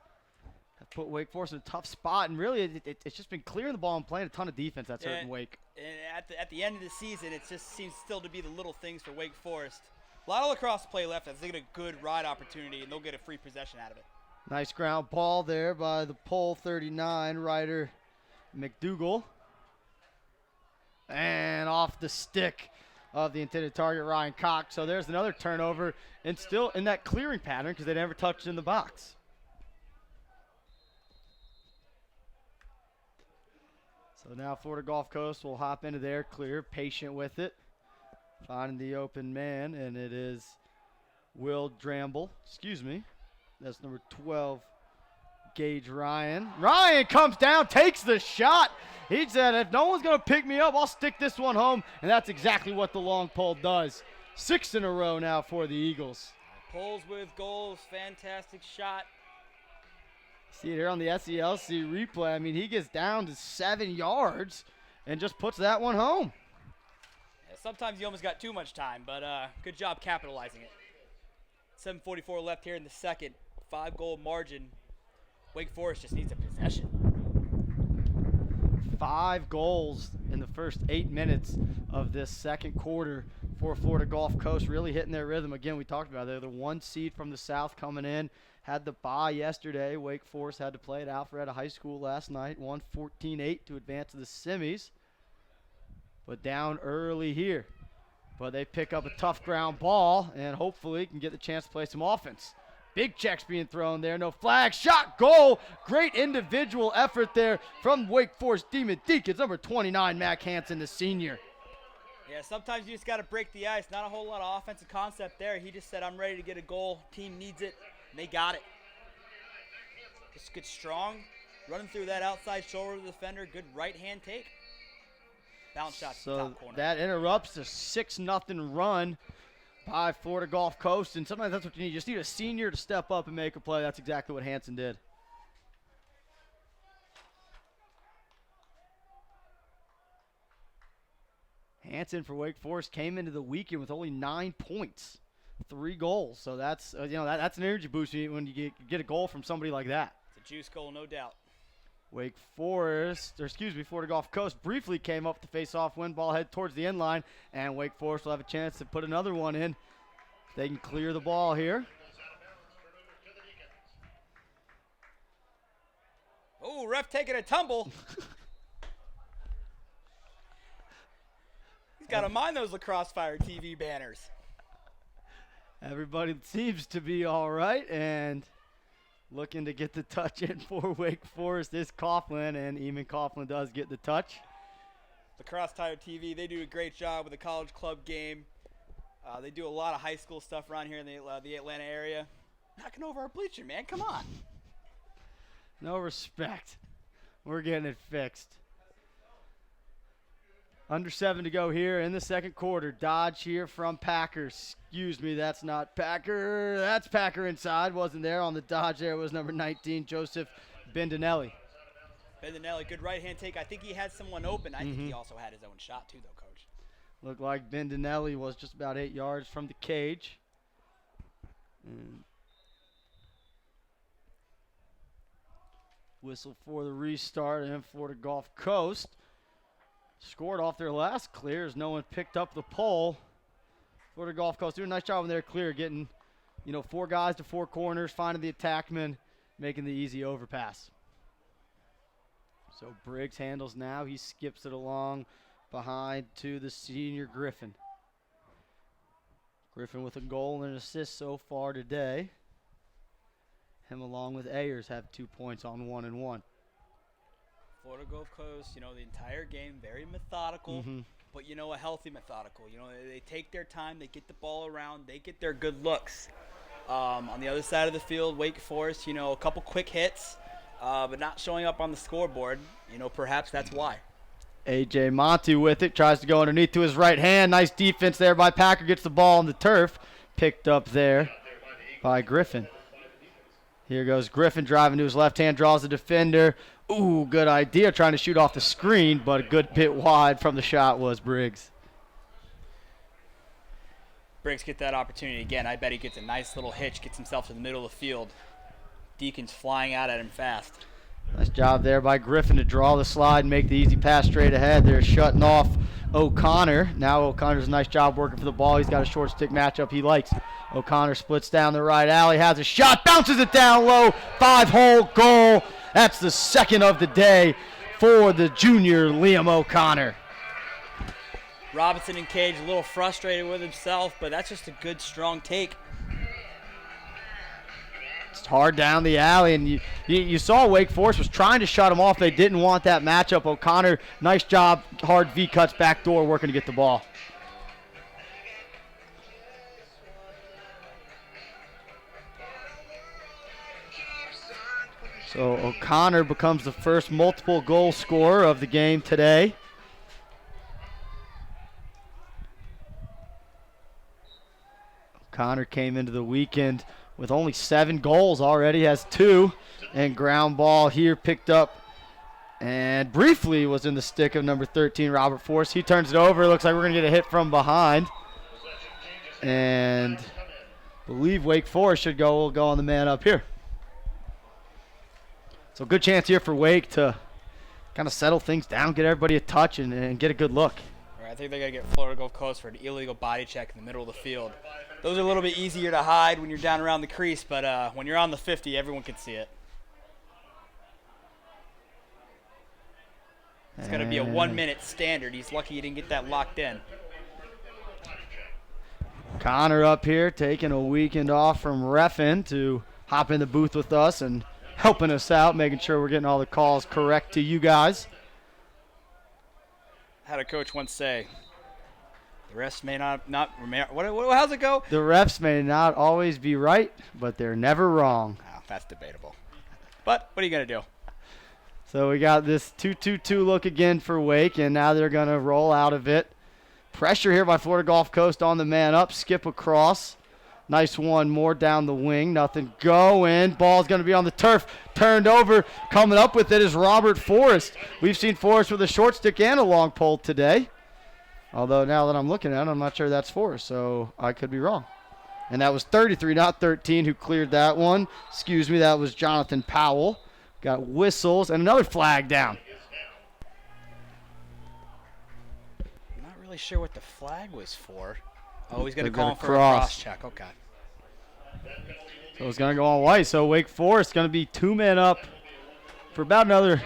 Speaker 1: Have put Wake Forest in a tough spot, and really it's just been clearing the ball and playing a ton of defense that's hurting Wake.
Speaker 3: And at the end of the season, it just seems still to be the little things for Wake Forest. A lot of lacrosse play left. They get a good ride opportunity, and they'll get a free possession out of it.
Speaker 1: Nice ground ball there by the pole 39, Ryder McDougal. And off the stick of the intended target, Ryan Cox. So there's another turnover, and still in that clearing pattern because they never touched in the box. So now Florida Gulf Coast will hop into there, clear, patient with it. Finding the open man, and it is Will Dramble. Excuse me. That's number 12, Gage Ryan. Ryan comes down, takes the shot. He said, if no one's going to pick me up, I'll stick this one home. And that's exactly what the long pole does. 6 in a row now for the Eagles.
Speaker 3: Poles with goals, fantastic shot.
Speaker 1: See it here on the SELC replay. I mean, he gets down to 7 yards and just puts that one home.
Speaker 3: Yeah, sometimes you almost got too much time, but good job capitalizing it. 7:44 left here in the second. 5-goal margin. Wake Forest just needs a possession.
Speaker 1: 5 goals in the first 8 minutes of this second quarter for Florida Gulf Coast, really hitting their rhythm. Again, we talked about it. They're the 1 seed from the South coming in. Had the bye yesterday. Wake Forest had to play at Alpharetta High School last night. Won 14-8 to advance to the semis. But down early here. But they pick up a tough ground ball and hopefully can get the chance to play some offense. Big checks being thrown there. No flag. Shot, goal. Great individual effort there from Wake Forest Demon Deacons. Number 29, Mac Hansen, the senior.
Speaker 3: Yeah, sometimes you just got to break the ice. Not a whole lot of offensive concept there. He just said, I'm ready to get a goal. Team needs it. And they got it. Just good strong. Running through that outside shoulder of the defender. Good right-hand take. Bounce shot to the top corner.
Speaker 1: That interrupts a 6-0 run by Florida Gulf Coast, and sometimes that's what you need. You just need a senior to step up and make a play. That's exactly what Hansen did. Hansen for Wake Forest came into the weekend with only 9 points, 3 goals. So that's that's an energy boost when you get a goal from somebody like that.
Speaker 3: It's a juice goal, no doubt.
Speaker 1: Florida Gulf Coast briefly came up to face-off win, ball head towards the end line, and Wake Forest will have a chance to put another one in. They can clear the ball here.
Speaker 3: Oh, ref taking a tumble. He's got to mind those Lacrosse Fire TV banners.
Speaker 1: Everybody seems to be all right, and looking to get the touch in for Wake Forest is Coughlin, and Eamon Coughlin does get the touch.
Speaker 3: Lacrosse Tire TV, they do a great job with the college club game. They do a lot of high school stuff around here in the Atlanta area. Knocking over our bleacher, man. Come on.
Speaker 1: No respect. We're getting it fixed. Under 7 to go here in the second quarter. Dodge here from Packers. Excuse me, that's not Packer. That's Packer inside. Wasn't there on the dodge there. It was number 19, Joseph Bendinelli.
Speaker 3: Bendinelli, good right-hand take. I think he had someone open. I think he also had his own shot too, though, Coach.
Speaker 1: Looked like Bendinelli was just about 8 yards from the cage. Whistle for the restart, and Florida Gulf Coast scored off their last clear as no one picked up the pole. Florida Gulf Coast doing a nice job when they're clear, getting 4 guys to 4 corners, finding the attackman, making the easy overpass. So Briggs handles now. He skips it along behind to the senior Griffin. Griffin with a goal and an assist so far today. Him along with Ayers have 2 points on 1-1.
Speaker 3: Florida Gulf Coast, the entire game, very methodical, but, a healthy methodical. They take their time, they get the ball around, they get their good looks. On the other side of the field, Wake Forest, a couple quick hits, but not showing up on the scoreboard. Perhaps that's why.
Speaker 1: A.J. Monty with it, tries to go underneath to his right hand. Nice defense there by Packer, gets the ball on the turf. Picked up there by Griffin. Here goes Griffin driving to his left hand, draws the defender. Ooh, good idea trying to shoot off the screen, but a good bit wide from the shot was Briggs.
Speaker 2: Briggs get that opportunity again. I bet he gets a nice little hitch, gets himself to the middle of the field. Deacon's flying out at him fast.
Speaker 1: Nice job there by Griffin to draw the slide and make the easy pass straight ahead. They're shutting off O'Connor. Now O'Connor's a nice job working for the ball. He's got a short stick matchup he likes. O'Connor splits down the right alley, has a shot, bounces it down low. 5-hole goal. That's the second of the day for the junior Liam O'Connor.
Speaker 2: Robinson and Cage a little frustrated with himself, but that's just a good, strong take.
Speaker 1: It's hard down the alley, and you saw Wake Forest was trying to shut him off. They didn't want that matchup. O'Connor, nice job, hard V-cuts back door, working to get the ball. So O'Connor becomes the first multiple goal scorer of the game today. O'Connor came into the weekend with only 7 goals already, has 2, and ground ball here picked up and briefly was in the stick of number 13, Robert Forrest. He turns it over. Looks like we're going to get a hit from behind. And I believe Wake Forest will go on the man up here. So good chance here for Wake to kind of settle things down, get everybody a touch, and get a good look.
Speaker 2: I think they're going to get Florida Gulf Coast for an illegal body check in the middle of the field. Those are a little bit easier to hide when you're down around the crease, but when you're on the 50, everyone can see it. It's going to be a 1-minute standard. He's lucky he didn't get that locked in.
Speaker 1: Connor up here taking a weekend off from reffing to hop in the booth with us and helping us out, making sure we're getting all the calls correct to you guys.
Speaker 2: Had a coach once say, the refs may not how's it go?
Speaker 1: The refs may not always be right, but they're never wrong.
Speaker 2: Oh, that's debatable. But what are you going to do?
Speaker 1: So we got this 2-2-2 look again for Wake, and now they're going to roll out of it. Pressure here by Florida Gulf Coast on the man up, skip across. Nice one more down the wing, nothing going. Ball's going to be on the turf, turned over. Coming up with it is Robert Forrest. We've seen Forrest with a short stick and a long pole today. Although now that I'm looking at it, I'm not sure that's Forrest, so I could be wrong. And that was 33, not 13, who cleared that one. Excuse me, that was Jonathan Powell. Got whistles and another flag down.
Speaker 2: I'm not really sure what the flag was for. Oh, he's going to
Speaker 1: They're
Speaker 2: call
Speaker 1: gonna
Speaker 2: him for a cross check. Okay.
Speaker 1: So it's going to go on white. So Wake Forest going to be 2 men up for about another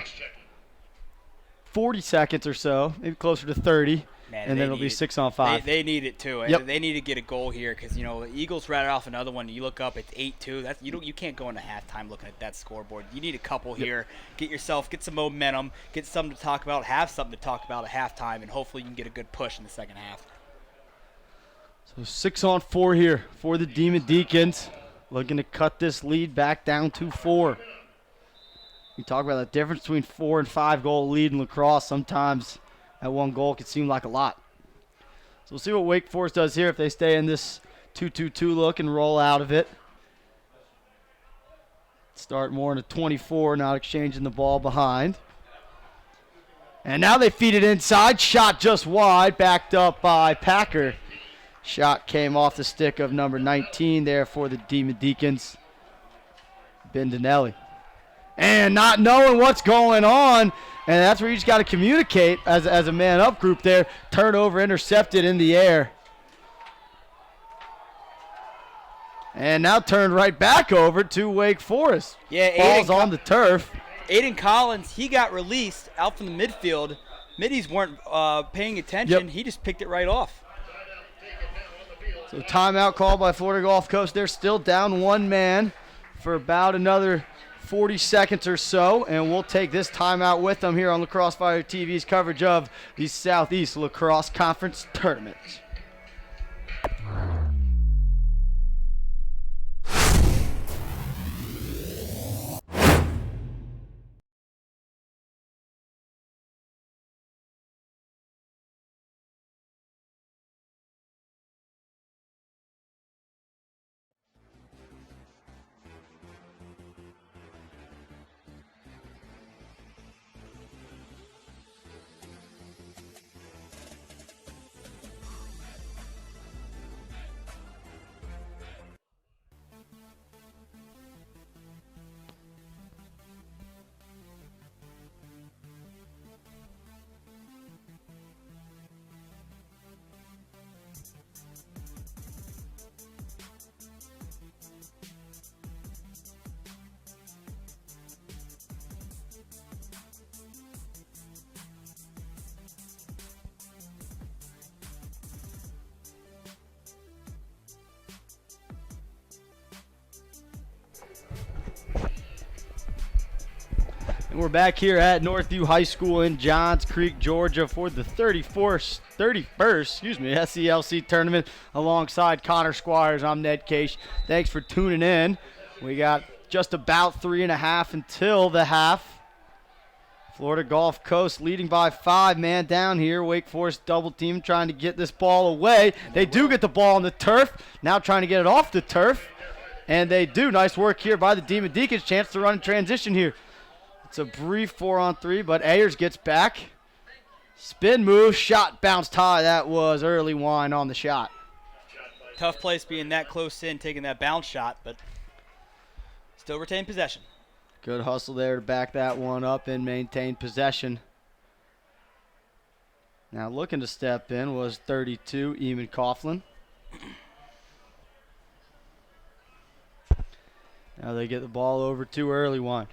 Speaker 1: 40 seconds or so, maybe closer to 30.
Speaker 2: Man,
Speaker 1: and then it'll be 6 on 5.
Speaker 2: They need it too.
Speaker 1: Yep.
Speaker 2: They need to get a goal here because the Eagles ratted off another one. You look up, it's 8-2. That's you can't go into halftime looking at that scoreboard. You need a couple here. Get some momentum, get something to talk about, have something to talk about at halftime, and hopefully you can get a good push in the second half.
Speaker 1: So 6 on 4 here for the Demon Deacons, looking to cut this lead back down to 4. You talk about the difference between 4 and 5 goal lead in lacrosse. Sometimes that 1 goal can seem like a lot. So we'll see what Wake Forest does here if they stay in this 2-2-2 look and roll out of it. Start more in a 24, not exchanging the ball behind. And now they feed it inside. Shot just wide, backed up by Packer. Shot came off the stick of number 19 there for the Demon Deacons, Bendinelli. And not knowing what's going on, and that's where you just got to communicate as a man-up group there. Turnover intercepted in the air. And now turned right back over to Wake Forest.
Speaker 2: Yeah,
Speaker 1: Ball's on the turf.
Speaker 2: Aiden Collins, he got released out from the midfield. Middies weren't paying attention.
Speaker 1: Yep.
Speaker 2: He just picked it right off.
Speaker 1: So timeout call by Florida Gulf Coast. They're still down 1 man for about another 40 seconds or so, and we'll take this timeout with them here on Lacrosse Fire TV's coverage of the Southeast Lacrosse Conference Tournament. And we're back here at Northview High School in Johns Creek, Georgia for the 31st SELC tournament alongside Connor Squires. I'm Ned Case. Thanks for tuning in. We got just about 3.5 until the half. Florida Gulf Coast leading by 5, man down here. Wake Forest double team trying to get this ball away. They do get the ball on the turf. Now trying to get it off the turf. And they do. Nice work here by the Demon Deacons. Chance to run in transition here. It's a brief 4-on-3, but Ayers gets back. Spin move, shot bounced high. That was early wine on the shot.
Speaker 2: Tough place being that close in, taking that bounce shot, but still retain possession.
Speaker 1: Good hustle there to back that one up and maintain possession. Now looking to step in was 32, Eamon Coughlin. Now they get the ball over to Early Wine.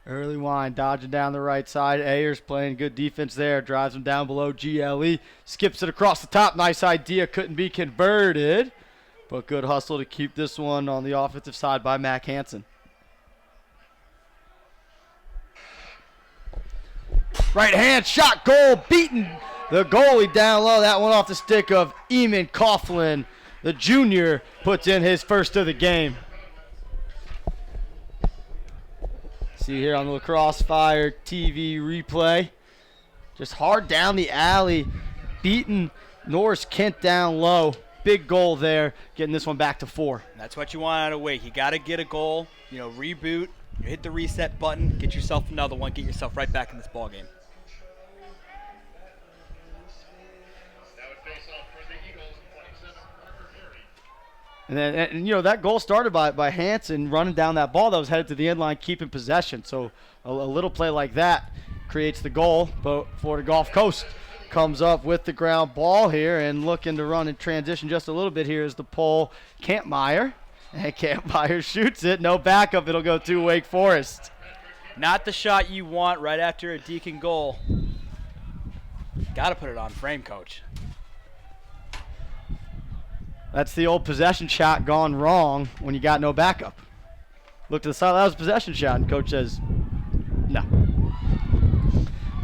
Speaker 1: Early Wine dodging down the right side. Ayers playing good defense there. Drives him down below GLE. Skips it across the top. Nice idea. Couldn't be converted. But good hustle to keep this one on the offensive side by Mac Hansen. Right hand shot, goal, beaten the goalie down low. That one off the stick of Eamon Coughlin. The junior puts in his first of the game. See here on the Lacrosse Fire TV replay. Just hard down the alley, beating Norris Kent down low. Big goal there, getting this one back to 4.
Speaker 2: That's what you want out of Wake. You got to get a goal, reboot, hit the reset button, get yourself another one, get yourself right back in this ball game.
Speaker 1: And then, that goal started by Hansen running down that ball that was headed to the end line, keeping possession. So a little play like that creates the goal. But Florida Gulf Coast comes up with the ground ball here and looking to run in transition just a little bit here is the pole Kampmeyer. And Kampmeyer shoots it. No backup. It'll go to Wake Forest.
Speaker 2: Not the shot you want right after a Deacon goal. Got to put it on frame, Coach.
Speaker 1: That's the old possession shot gone wrong when you got no backup. Look to the side, that was a possession shot, and Coach says, no.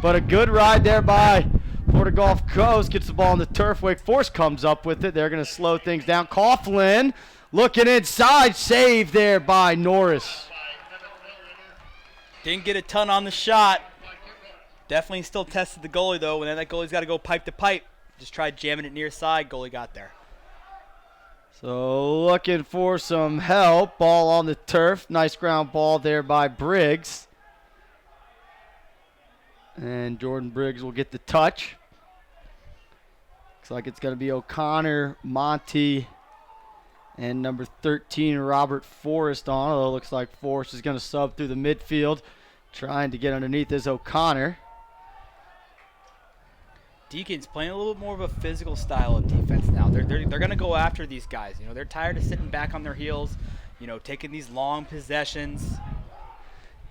Speaker 1: But a good ride there by Florida Gulf Coast. Gets the ball on the turf. Wake Forest comes up with it. They're going to slow things down. Coughlin looking inside. Save there by Norris.
Speaker 2: Didn't get a ton on the shot. Definitely still tested the goalie, though. And then that goalie's got to go pipe to pipe. Just tried jamming it near side. Goalie got there.
Speaker 1: So looking for some help. Ball on the turf. Nice ground ball there by Briggs. And Jordan Briggs will get the touch. Looks like it's going to be O'Connor, Monty, and number 13, Robert Forrest on. Although it looks like Forrest is going to sub through the midfield. Trying to get underneath is O'Connor.
Speaker 2: Deacons playing a little bit more of a physical style of defense now. They're going to go after these guys. They're tired of sitting back on their heels, taking these long possessions.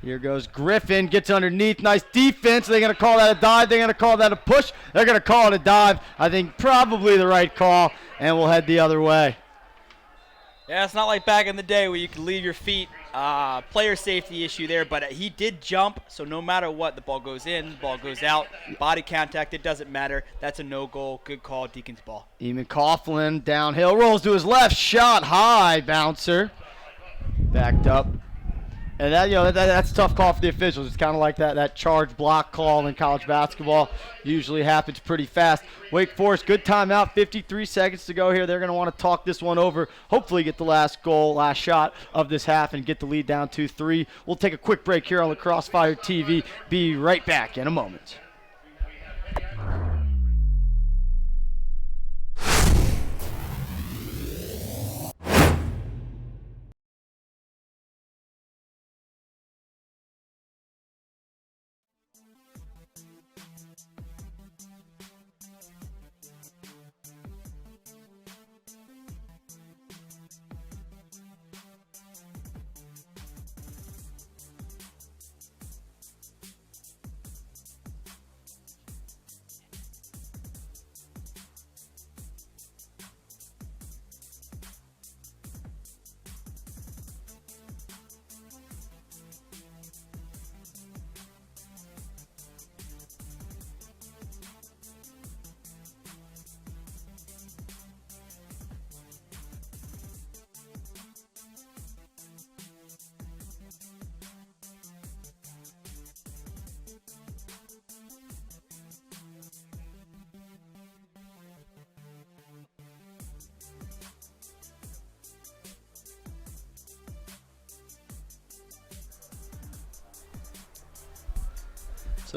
Speaker 1: Here goes Griffin, gets underneath. Nice defense. They're going to call that a dive. They're going to call that a push. They're going to call it a dive. I think probably the right call, and we'll head the other way.
Speaker 2: Yeah, it's not like back in the day where you could leave your feet. Player safety issue there, but he did jump, so no matter what, the ball goes in, the ball goes out. Body contact, it doesn't matter. That's a no-goal. Good call, Deacon's ball.
Speaker 1: Eamon Coughlin downhill, rolls to his left, shot high, bouncer. Backed up. And that's a tough call for the officials. It's kind of like that charge block call in college basketball. Usually happens pretty fast. Wake Forest, good timeout. 53 seconds to go here. They're going to want to talk this one over. Hopefully get the last shot of this half and get the lead down 2-3. We'll take a quick break here on Lacrosse Fire TV. Be right back in a moment.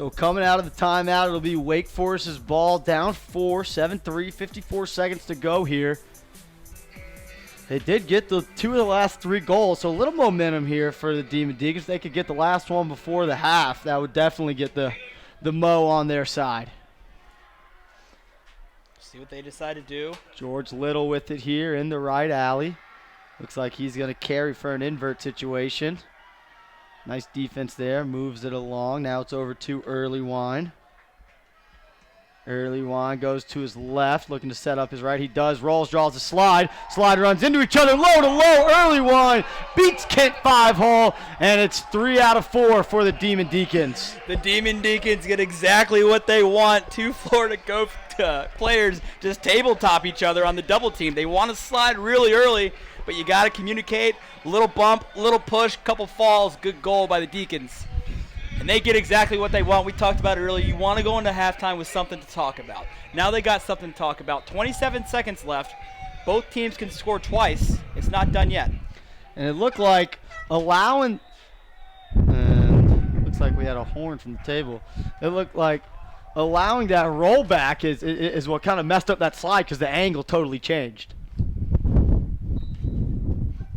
Speaker 1: So coming out of the timeout, it'll be Wake Forest's ball, down 4, 7-3, 54 seconds to go here. They did get the 2 of the last 3 goals, so a little momentum here for the Demon Deacons. If they could get the last one before the half, that would definitely get the mo on their side.
Speaker 2: See what they decide to do.
Speaker 1: George Little with it here in the right alley. Looks like he's going to carry for an invert situation. Nice defense there, moves it along. Now it's over to Early Wine. Early Wine goes to his left, looking to set up his right. He does, rolls, draws a slide. Slide runs into each other, low to low. Early Wine beats Kent 5-hole, and it's 3 out of 4 for the Demon Deacons.
Speaker 2: The Demon Deacons get exactly what they want. 2 Florida Gulf players just tabletop each other on the double team. They want to slide really early, but you got to communicate. Little bump, little push, couple falls, good goal by the Deacons. And they get exactly what they want. We talked about it earlier. You want to go into halftime with something to talk about. Now they got something to talk about. 27 seconds left. Both teams can score twice. It's not done yet.
Speaker 1: And it looked like allowing – looks like we had a horn from the table. It looked like allowing that rollback is what kind of messed up that slide because the angle totally changed.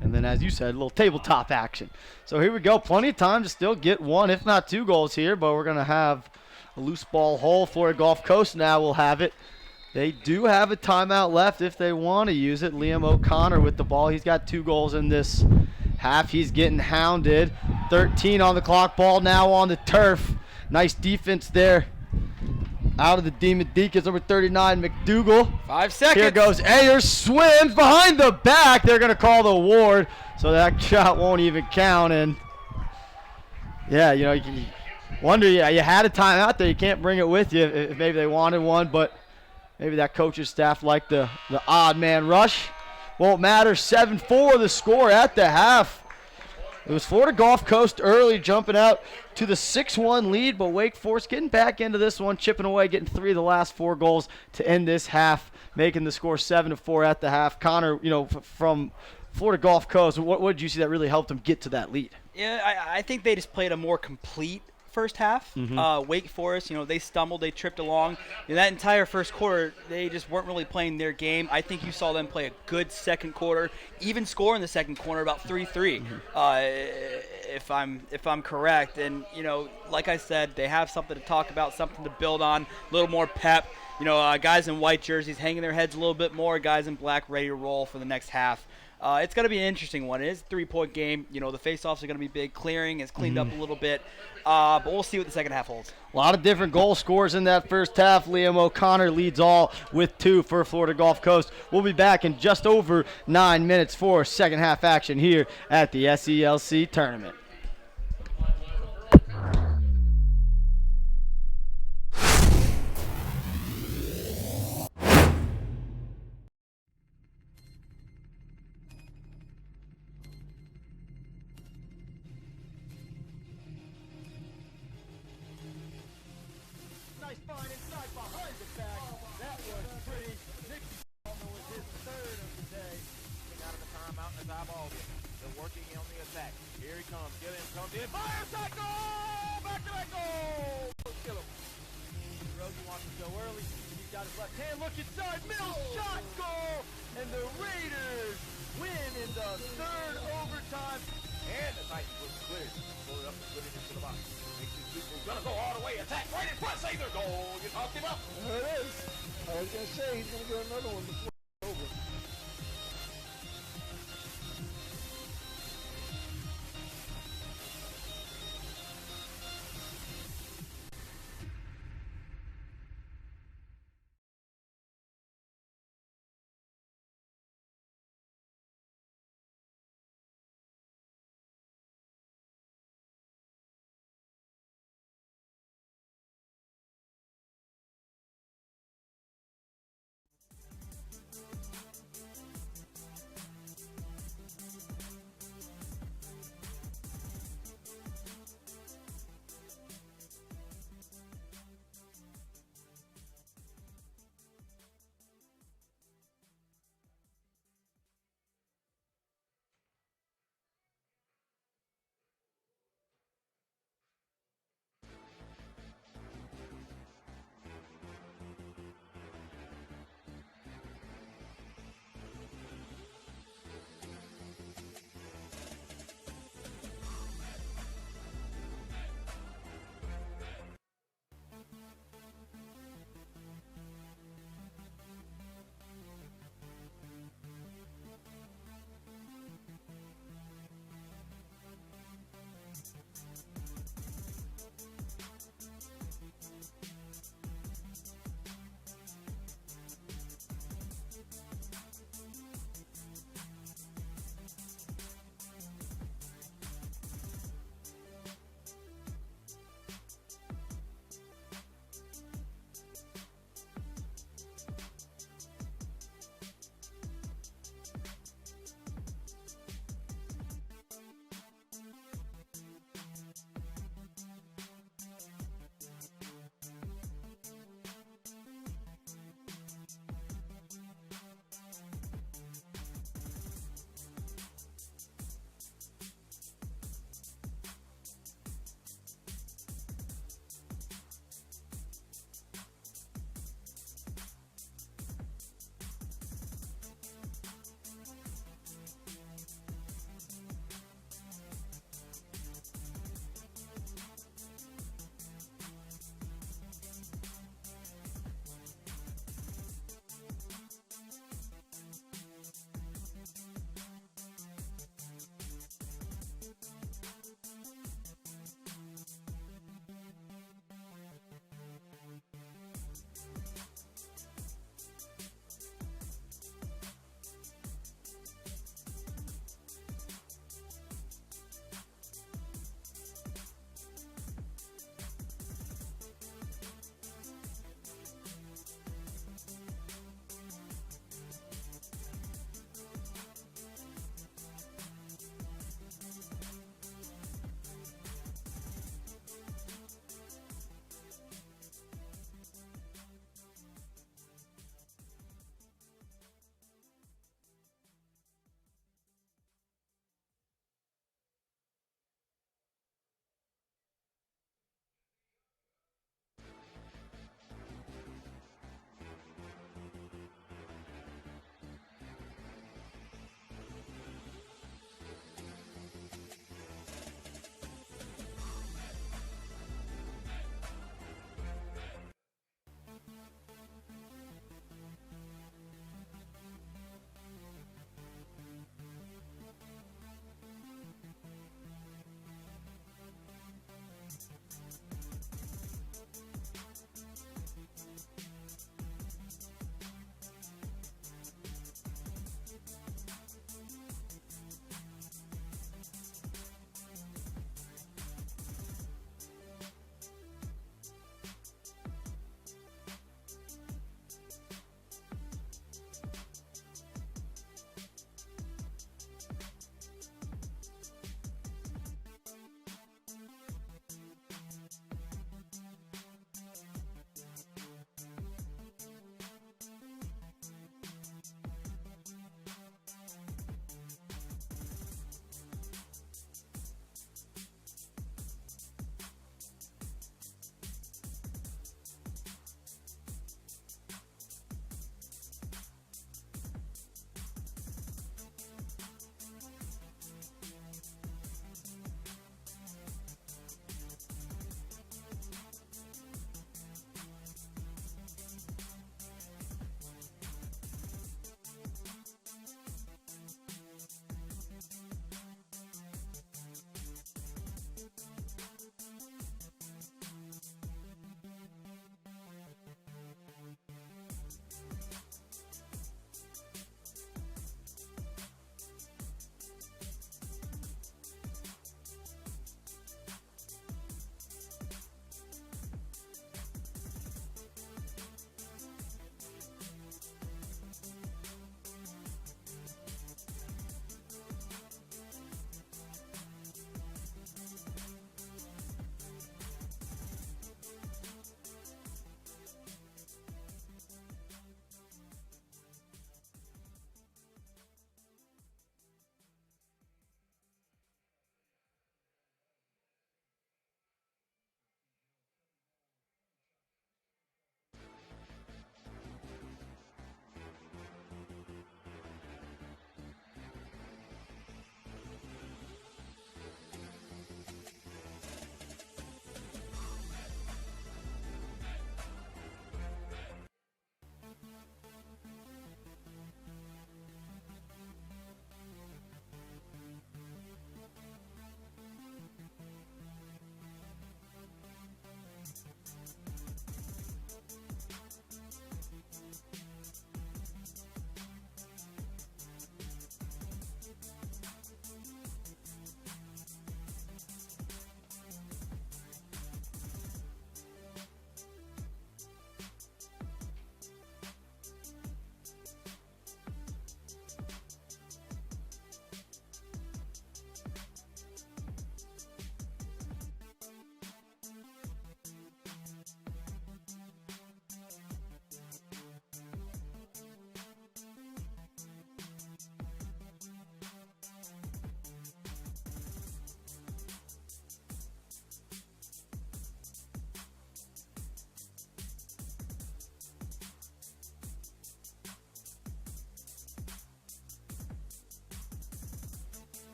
Speaker 1: And then, as you said, a little tabletop action. So here we go. Plenty of time to still get 1, if not 2 goals here, but we're going to have a loose ball hole. Florida Gulf Coast now will have it. They do have a timeout left if they want to use it. Liam O'Connor with the ball. He's got 2 goals in this half. He's getting hounded. 13 on the clock. Ball now on the turf. Nice defense there. Out of the Demon Deacons, number 39, McDougal.
Speaker 2: 5 seconds.
Speaker 1: Here goes Ayers, swims behind the back. They're going to call the award, so that shot won't even count. And, yeah, you know, you wonder, you had a timeout there. You can't bring it with you if maybe they wanted one, but maybe that coach's staff liked the odd man rush. Won't matter. 7-4 the score at the half. It was Florida Gulf Coast early, jumping out to the 6-1 lead, but Wake Forest getting back into this one, chipping away, getting 3 of the last 4 goals to end this half, making the score 7-4 at the half. Connor, you know, from Florida Gulf Coast, what did you see that really helped them get to that lead?
Speaker 2: Yeah, I think they just played a more complete first half. Wake Forest, you know, they stumbled, they tripped along. In that entire first quarter, they just weren't really playing their game. I think you saw them play a good second quarter, even score in the second quarter, about 3-3, if I'm correct. And, you know, like I said, they have something to talk about, something to build on, a little more pep. You know, guys in white jerseys hanging their heads a little bit more, guys in black ready to roll for the next half. It's going to be an interesting one. It is a 3-point game. You know, the face-offs are going to be big. Clearing has cleaned up a little bit. But we'll see what the second half holds.
Speaker 1: A lot of different goal scores in that first half. Liam O'Connor leads all with 2 for Florida Gulf Coast. We'll be back in just over 9 minutes for second half action here at the SELC tournament.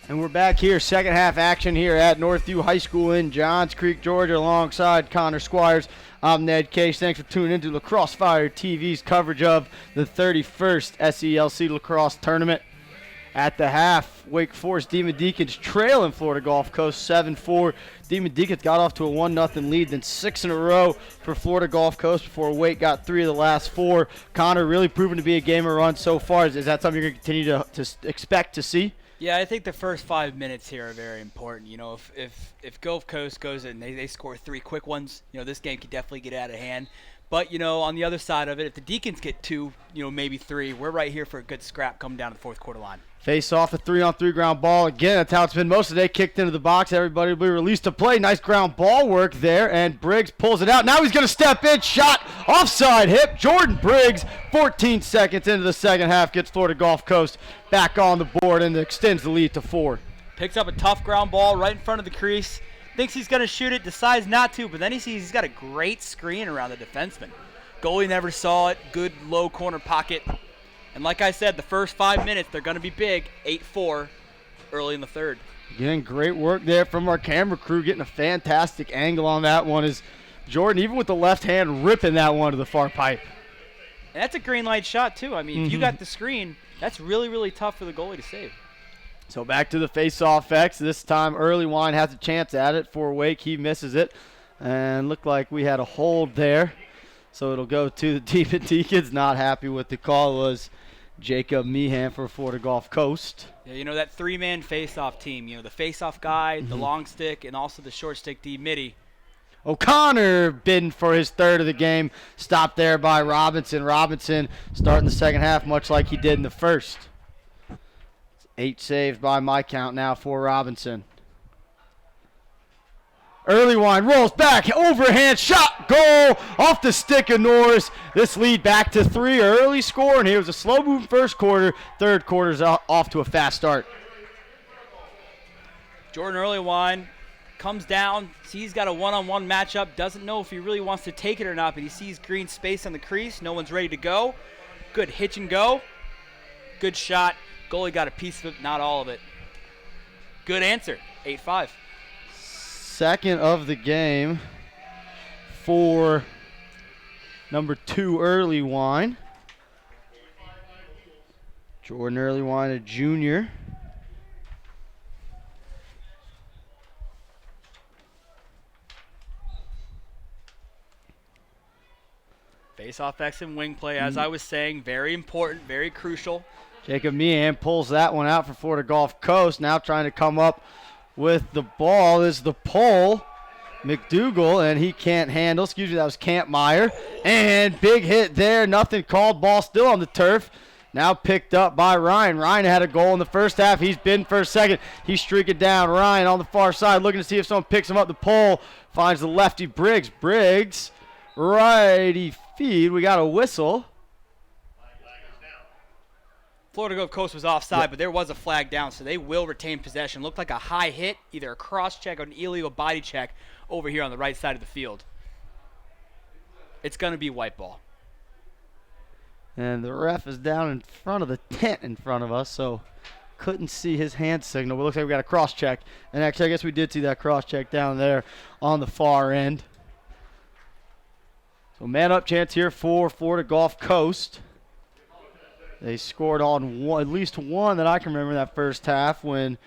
Speaker 1: And we're back here, second half action here at Northview High School in Johns Creek, Georgia, alongside Connor Squires. I'm Ned Case. Thanks for tuning into Lacrosse Fire TV's coverage of the 31st SELC Lacrosse Tournament. At the half, Wake Forest Demon Deacons trailing Florida Gulf Coast 7-4. Demon Deacons got off to a 1-0 lead, then 6 in a row for Florida Gulf Coast before Wake got 3 of the last 4. Connor, really proven to be a game of run so far. Is that something you're going to continue to expect to see?
Speaker 2: Yeah, I think the first 5 minutes here are very important. You know, if Gulf Coast goes and they score 3 quick ones, you know, this game could definitely get out of hand. But, you know, on the other side of it, if the Deacons get 2, you know, maybe 3, we're right here for a good scrap coming down to the fourth quarter line.
Speaker 1: Face off a 3-on-3 ground ball. Again, that's how it's been most of the day. Kicked into the box. Everybody will be released to play. Nice ground ball work there, and Briggs pulls it out. Now he's going to step in. Shot offside hip. Jordan Briggs, 14 seconds into the second half, gets Florida Gulf Coast back on the board and extends the lead to 4.
Speaker 2: Picks up a tough ground ball right in front of the crease. Thinks he's going to shoot it, decides not to, but then he sees he's got a great screen around the defenseman. Goalie never saw it. Good low corner pocket. And like I said, the first 5 minutes, they're going to be big. 8-4 early in the third.
Speaker 1: Again, great work there from our camera crew, getting a fantastic angle on that one. Is Jordan, even with the left hand, ripping that one to the far pipe.
Speaker 2: And that's a green light shot, too. I mean, if you got the screen, that's really, really tough for the goalie to save.
Speaker 1: So back to the face-off X. This time, Early Wine has a chance at it for Wake. He misses it. And looked like we had a hold there. So it'll go to the Demon Deacons. Not happy with the call was Jacob Meehan for Florida Gulf Coast.
Speaker 2: Yeah, you know, that 3-man face-off team, you know, the face-off guy, the long stick, and also the short stick D midi.
Speaker 1: O'Connor bidding for his third of the game. Stopped there by Robinson. Robinson starting the second half much like he did in the first. 8 saves by my count now for Robinson. Early Wine rolls back, overhand shot, goal off the stick of Norris. This lead back to 3, early score, and here was a slow-moving first quarter. Third quarter's off to a fast start.
Speaker 2: Jordan Early Wine comes down, sees he's got a one-on-one matchup, doesn't know if he really wants to take it or not, but he sees green space on the crease. No one's ready to go. Good hitch and go. Good shot. Goalie got a piece of it, not all of it. Good answer, 8-5.
Speaker 1: Second of the game for number 2, Early Wine. Jordan Early Wine, a junior.
Speaker 2: Face-off X and wing play, as I was saying, very important, very crucial.
Speaker 1: Jacob Meehan pulls that one out for Florida Gulf Coast. Now trying to come up with the ball is the pole. McDougal, and he can't handle. Excuse me, that was Kampmeyer. And big hit there. Nothing called. Ball still on the turf. Now picked up by Ryan. Ryan had a goal in the first half. He's been for a second. He's streaking down. Ryan on the far side looking to see if someone picks him up. The pole finds the lefty Briggs. Briggs, righty feed. We got a whistle.
Speaker 2: Florida Gulf Coast was offside, but there was a flag down, so they will retain possession. Looked like a high hit, either a cross check or an illegal body check over here on the right side of the field. It's going to be white ball.
Speaker 1: And the ref is down in front of the tent in front of us, so couldn't see his hand signal. But it looks like we got a cross check. And actually, I guess we did see that cross check down there on the far end. So man up chance here for Florida Gulf Coast. They scored on one, at least one that I can remember in that first half when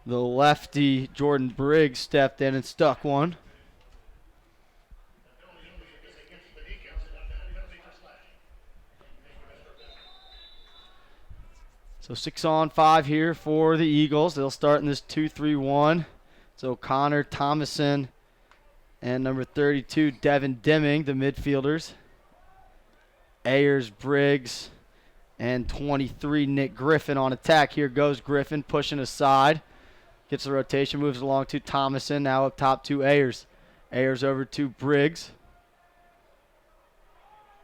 Speaker 1: the lefty Jordan Briggs stepped in and stuck one. So 6-on-5 here for the Eagles. They'll start in this 2-3-1. So Connor Thomason and number 32, Devin Deming, the midfielders. Ayers, Briggs, and 23, Nick Griffin on attack. Here goes Griffin pushing aside. Gets the rotation, moves along to Thomason. Now up top to Ayers. Ayers over to Briggs.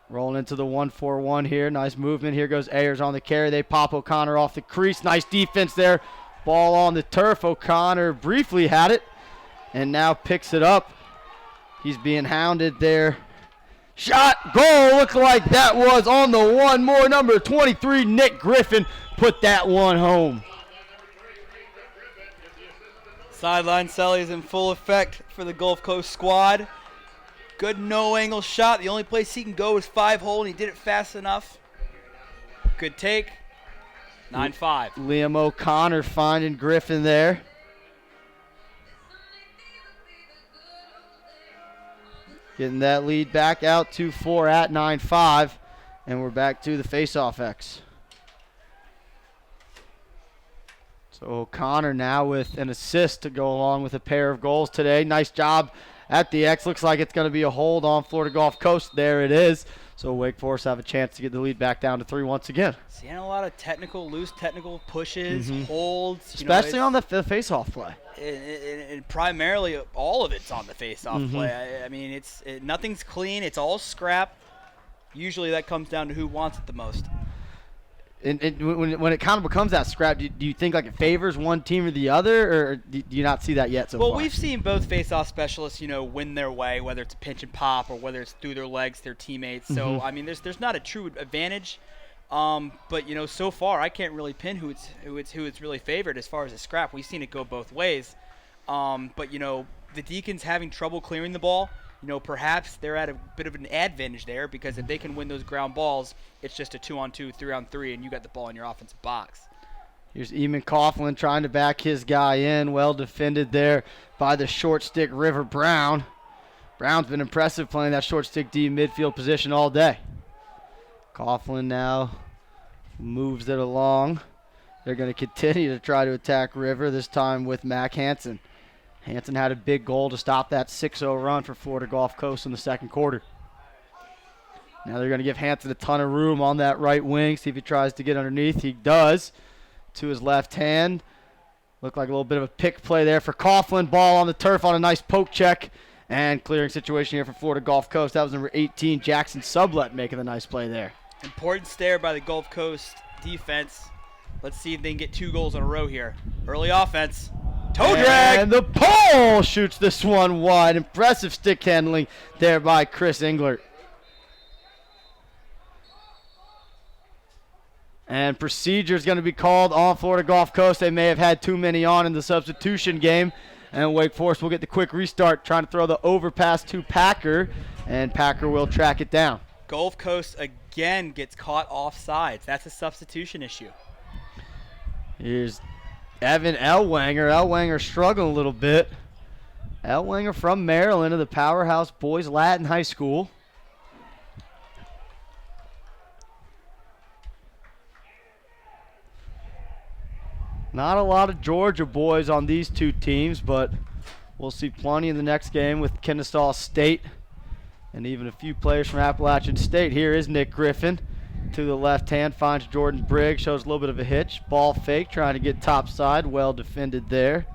Speaker 1: Rolling into the 1-4-1 here. Nice movement. Here goes Ayers on the carry. They pop O'Connor off the crease. Nice defense there. Ball on the turf. O'Connor briefly had it and now picks it up. He's being hounded there. Shot, goal, looked like that was on the one more. Number 23, Nick Griffin, put that one home.
Speaker 3: Sideline Sally is in full effect for the Gulf Coast squad. Good no-angle shot. The only place he can go is 5-hole, and he did it fast enough. Good take. 9-5.
Speaker 1: Liam O'Connor finding Griffin there. Getting that lead back out to 4 at 9-5. And we're back to the face-off X. So O'Connor now with an assist to go along with a pair of goals today. Nice job at the X. Looks like it's going to be a hold on Florida Gulf Coast. There it is. So Wake Forest have a chance to get the lead back down to 3 once again.
Speaker 3: Seeing a lot of loose technical pushes, holds.
Speaker 1: Especially on the face-off play.
Speaker 3: And primarily all of it's on the face-off play. I mean, nothing's clean. It's all scrap. Usually that comes down to who wants it the most.
Speaker 1: And when it kind of becomes that scrap, do you think like it favors one team or the other, or do you not see that yet so far?
Speaker 3: Well, we've seen both face-off specialists, win their way, whether it's a pinch and pop or whether it's through their legs, their teammates. So, I mean, there's not a true advantage. But, so far I can't really pin who it's really favored as far as a scrap. We've seen it go both ways. But, the Deacons having trouble clearing the ball, perhaps they're at a bit of an advantage there, because if they can win those ground balls, it's just a 2-on-2, 3-on-3, and you got the ball in your offensive box.
Speaker 1: Here's Eamon Coughlin trying to back his guy in. Well defended there by the short stick River Brown. Brown's been impressive playing that short stick D midfield position all day. Coughlin now moves it along. They're going to continue to try to attack River, this time with Mac Hansen. Hansen had a big goal to stop that 6-0 run for Florida Gulf Coast in the second quarter. Now they're going to give Hansen a ton of room on that right wing. See if he tries to get underneath. He does. To his left hand. Looked like a little bit of a pick play there for Coughlin. Ball on the turf on a nice poke check. And clearing situation here for Florida Gulf Coast. That was number 18, Jackson Sublett, making the nice play there.
Speaker 3: Important stare by the Gulf Coast defense. Let's see if they can get 2 goals in a row here. Early offense. Toe drag!
Speaker 1: And the pole shoots this one wide. Impressive stick handling there by Chris Englert. And procedure is going to be called on Florida Gulf Coast. They may have had too many on in the substitution game. And Wake Forest will get the quick restart, trying to throw the overpass to Packer. And Packer will track it down.
Speaker 3: Gulf Coast again gets caught offsides. That's a substitution issue.
Speaker 1: Here's Evan Elwanger. Elwanger struggling a little bit. Elwanger from Maryland of the Powerhouse Boys Latin High School. Not a lot of Georgia boys on these two teams, but we'll see plenty in the next game with Kennesaw State and even a few players from Appalachian State. Here is Nick Griffin. To the left hand, finds Jordan Briggs, shows a little bit of a hitch. Ball fake, trying to get top side. Well defended there.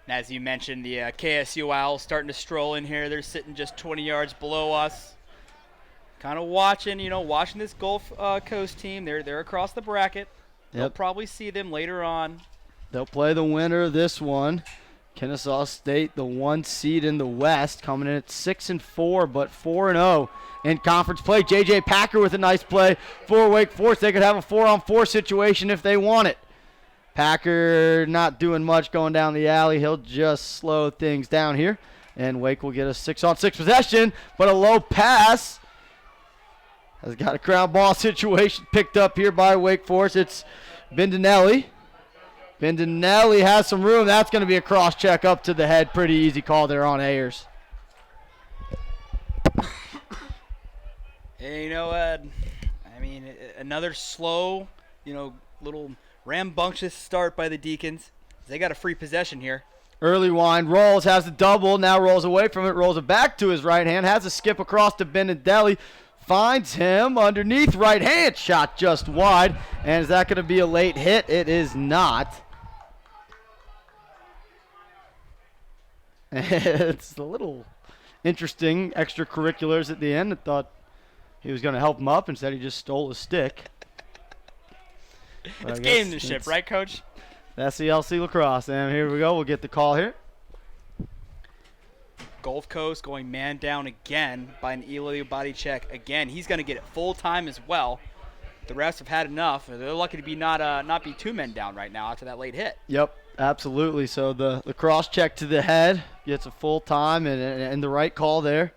Speaker 3: And as you mentioned, the KSU Owls starting to stroll in here. They're sitting just 20 yards below us. Kind of watching this Gulf Coast team. They're across the bracket. They'll probably see them later on.
Speaker 1: They'll play the winner of this one. Kennesaw State, the 1 seed in the West, coming in at 6-4, but 4-0 in conference play. J.J. Packer with a nice play for Wake Forest. They could have a 4-on-4 situation if they want it. Packer not doing much going down the alley. He'll just slow things down here, and Wake will get a 6-on-6 possession, but a low pass has got a ground ball situation picked up here by Wake Forest. It's Bendinelli. Bendinelli has some room. That's going to be a cross check up to the head. Pretty easy call there on Ayers.
Speaker 3: Hey, another slow, little rambunctious start by the Deacons. They got a free possession here.
Speaker 1: Early wind, rolls, has the double, now rolls away from it, rolls it back to his right hand, has a skip across to Bendinelli. Finds him underneath, right hand shot just wide. And is that going to be a late hit? It is not. It's a little interesting extracurriculars at the end. I thought he was going to help him up. Instead, he just stole a stick.
Speaker 3: It's gamesmanship, right, Coach?
Speaker 1: SELC Lacrosse. And here we go. We'll get the call here.
Speaker 3: Gulf Coast going man down again by an Eli body check again. He's going to get it full time as well.
Speaker 2: the refs have had enough. They're lucky to be not be 2 men down right now after that late hit.
Speaker 1: Yep, absolutely. So the cross check to the head gets a full time and the right call there.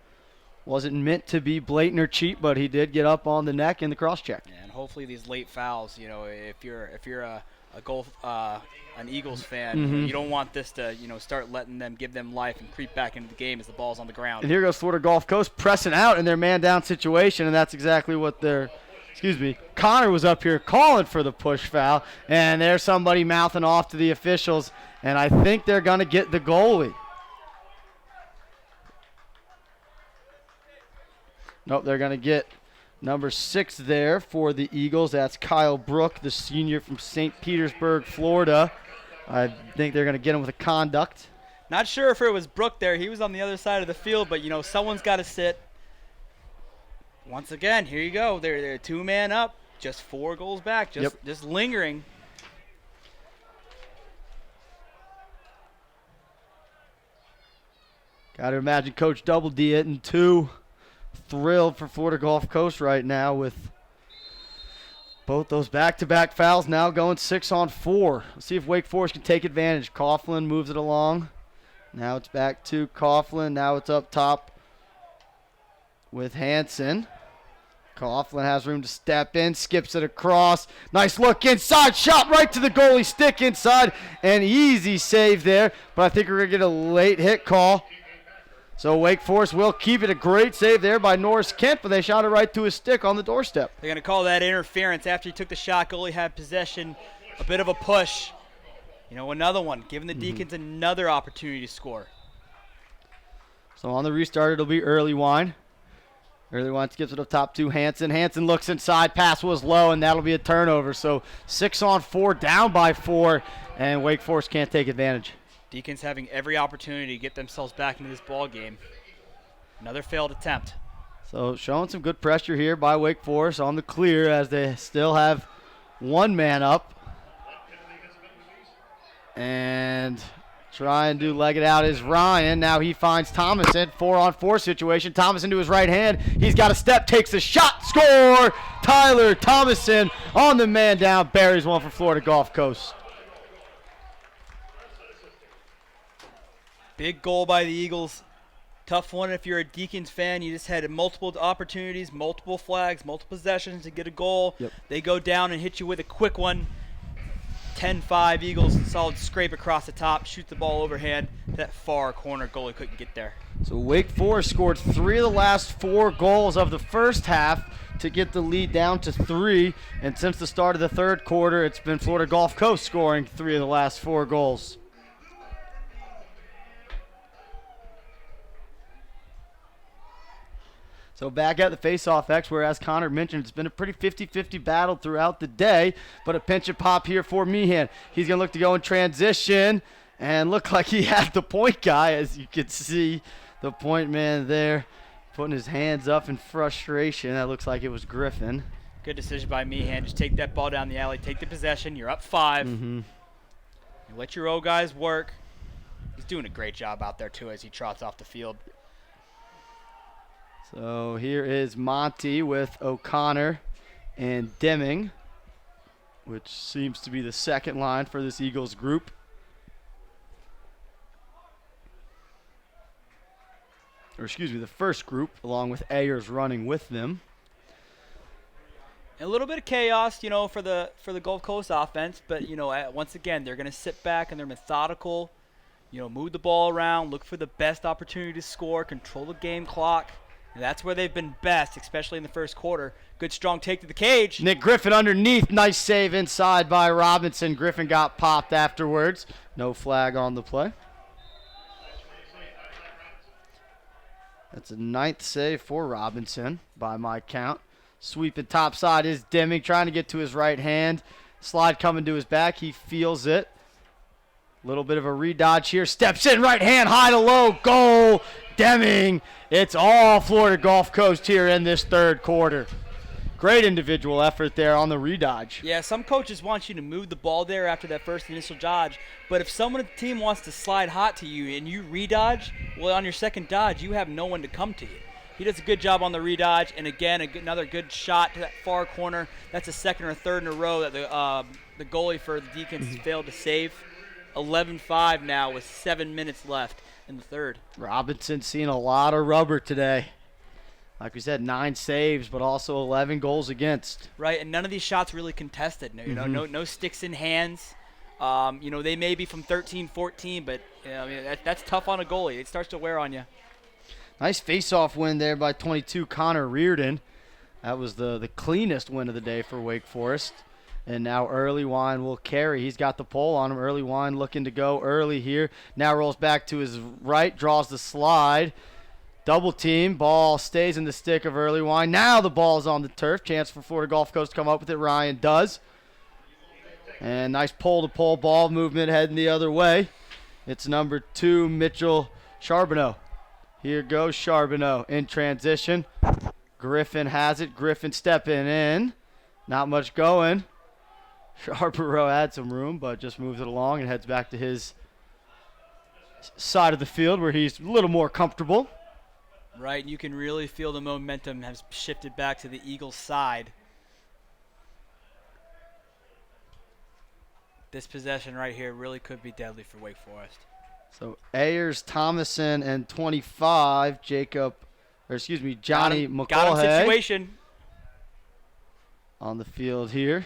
Speaker 1: Wasn't meant to be blatant or cheap, but he did get up on the neck in the cross check.
Speaker 2: And hopefully these late fouls, if you're an Eagles fan, you don't want this to start letting them give them life and creep back into the game as the ball's on the ground.
Speaker 1: And here goes Florida Gulf Coast pressing out in their man down situation, and that's exactly what Connor was up here calling for the push foul, and there's somebody mouthing off to the officials, and I think they're going to get the goalie. Nope, they're going to get number 6 there for the Eagles. That's Kyle Brook, the senior from St. Petersburg, Florida. I think they're going to get him with a conduct.
Speaker 2: Not sure if it was Brook there. He was on the other side of the field, but, someone's got to sit. Once again, here you go. They're 2-man up, just 4 goals back, just lingering.
Speaker 1: Got to imagine Coach Double D hitting 2. Thrilled for Florida Gulf Coast right now with both those back-to-back fouls now going 6-on-4. Let's see if Wake Forest can take advantage. Coughlin moves it along. Now it's back to Coughlin. Now it's up top with Hansen. Coughlin has room to step in, skips it across. Nice look inside, shot right to the goalie, stick inside, and easy save there. But I think we're going to get a late hit call. So Wake Forest will keep it. A great save there by Norris Kent, but they shot it right to his stick on the doorstep.
Speaker 2: They're going to call that interference after he took the shot. Goalie had possession, a bit of a push. Another one, giving the Deacons another opportunity to score.
Speaker 1: So on the restart, it'll be Early Wine. Early Wine skips it up top to Hansen. Hansen looks inside, pass was low, and that'll be a turnover. So 6-on-4, down by 4, and Wake Forest can't take advantage.
Speaker 2: Deacons having every opportunity to get themselves back into this ball game. Another failed attempt.
Speaker 1: So showing some good pressure here by Wake Forest on the clear as they still have 1 man up. And trying to leg it out is Ryan. Now he finds Thomason. 4-on-4 situation. Thomason to his right hand. He's got a step, takes a shot, score! Tyler Thomason on the man down. Buries one for Florida Gulf Coast.
Speaker 2: Big goal by the Eagles. Tough one if you're a Deacons fan. You just had multiple opportunities, multiple flags, multiple possessions to get a goal.
Speaker 1: Yep.
Speaker 2: They go down and hit you with a quick one. 10-5 Eagles, solid scrape across the top, shoot the ball overhand. That far corner goalie couldn't get there.
Speaker 1: So Wake Forest scored 3 of the last 4 goals of the first half to get the lead down to 3. And since the start of the third quarter, it's been Florida Gulf Coast scoring 3 of the last 4 goals. So back at the face-off X, where as Connor mentioned, it's been a pretty 50-50 battle throughout the day, but a pinch and pop here for Meehan. He's going to look to go in transition and look like he had the point guy, as you can see the point man there putting his hands up in frustration. That looks like it was Griffin.
Speaker 2: Good decision by Meehan. Just take that ball down the alley, take the possession. You're up 5. You let your old guys work. He's doing a great job out there, too, as he trots off the field.
Speaker 1: So here is Monty with O'Connor and Deming, which seems to be the second line for this Eagles group. Or excuse me, the first group, along with Ayers running with them.
Speaker 2: A little bit of chaos, for the Gulf Coast offense, but once again, they're going to sit back and they're methodical. Move the ball around, look for the best opportunity to score, control the game clock. And that's where they've been best, especially in the first quarter. Good strong take to the cage.
Speaker 1: Nick Griffin underneath. Nice save inside by Robinson. Griffin got popped afterwards. No flag on the play. That's a 9th save for Robinson by my count. Sweeping top side is Deming, trying to get to his right hand. Slide coming to his back. He feels it. Little bit of a redodge here. Steps in, right hand, high to low. Goal. Deming. It's all Florida Gulf Coast here in this third quarter. Great individual effort there on the redodge.
Speaker 2: Yeah, some coaches want you to move the ball there after that first initial dodge. But if someone on the team wants to slide hot to you and you redodge, well, on your second dodge, you have no one to come to you. He does a good job on the redodge, and again, another good shot to that far corner. That's a second or third in a row that the goalie for the Deacons has failed to save. 11-5 now with 7 minutes left in the third.
Speaker 1: Robinson seeing a lot of rubber today. Like we said, 9 saves, but also 11 goals against.
Speaker 2: Right, and none of these shots really contested. No sticks in hands. They may be from 13-14, but that's tough on a goalie. It starts to wear on you.
Speaker 1: Nice face-off win there by 22 Connor Reardon. That was the cleanest win of the day for Wake Forest. And now Early Wine will carry. He's got the pole on him. Early Wine looking to go early here. Now rolls back to his right, draws the slide. Double team. Ball stays in the stick of Early Wine. Now the ball is on the turf. Chance for Florida Gulf Coast to come up with it. Ryan does. And nice pole-to-pole ball movement heading the other way. It's number 2, Mitchell Charbonneau. Here goes Charbonneau in transition. Griffin has it. Griffin stepping in. Not much going. Charbonneau had some room, but just moves it along and heads back to his side of the field where he's a little more comfortable.
Speaker 2: Right, and you can really feel the momentum has shifted back to the Eagles' side. This possession right here really could be deadly for Wake Forest.
Speaker 1: So Ayers, Thomason, and 25, Johnny McCullough.
Speaker 2: Got him situation.
Speaker 1: On the field here.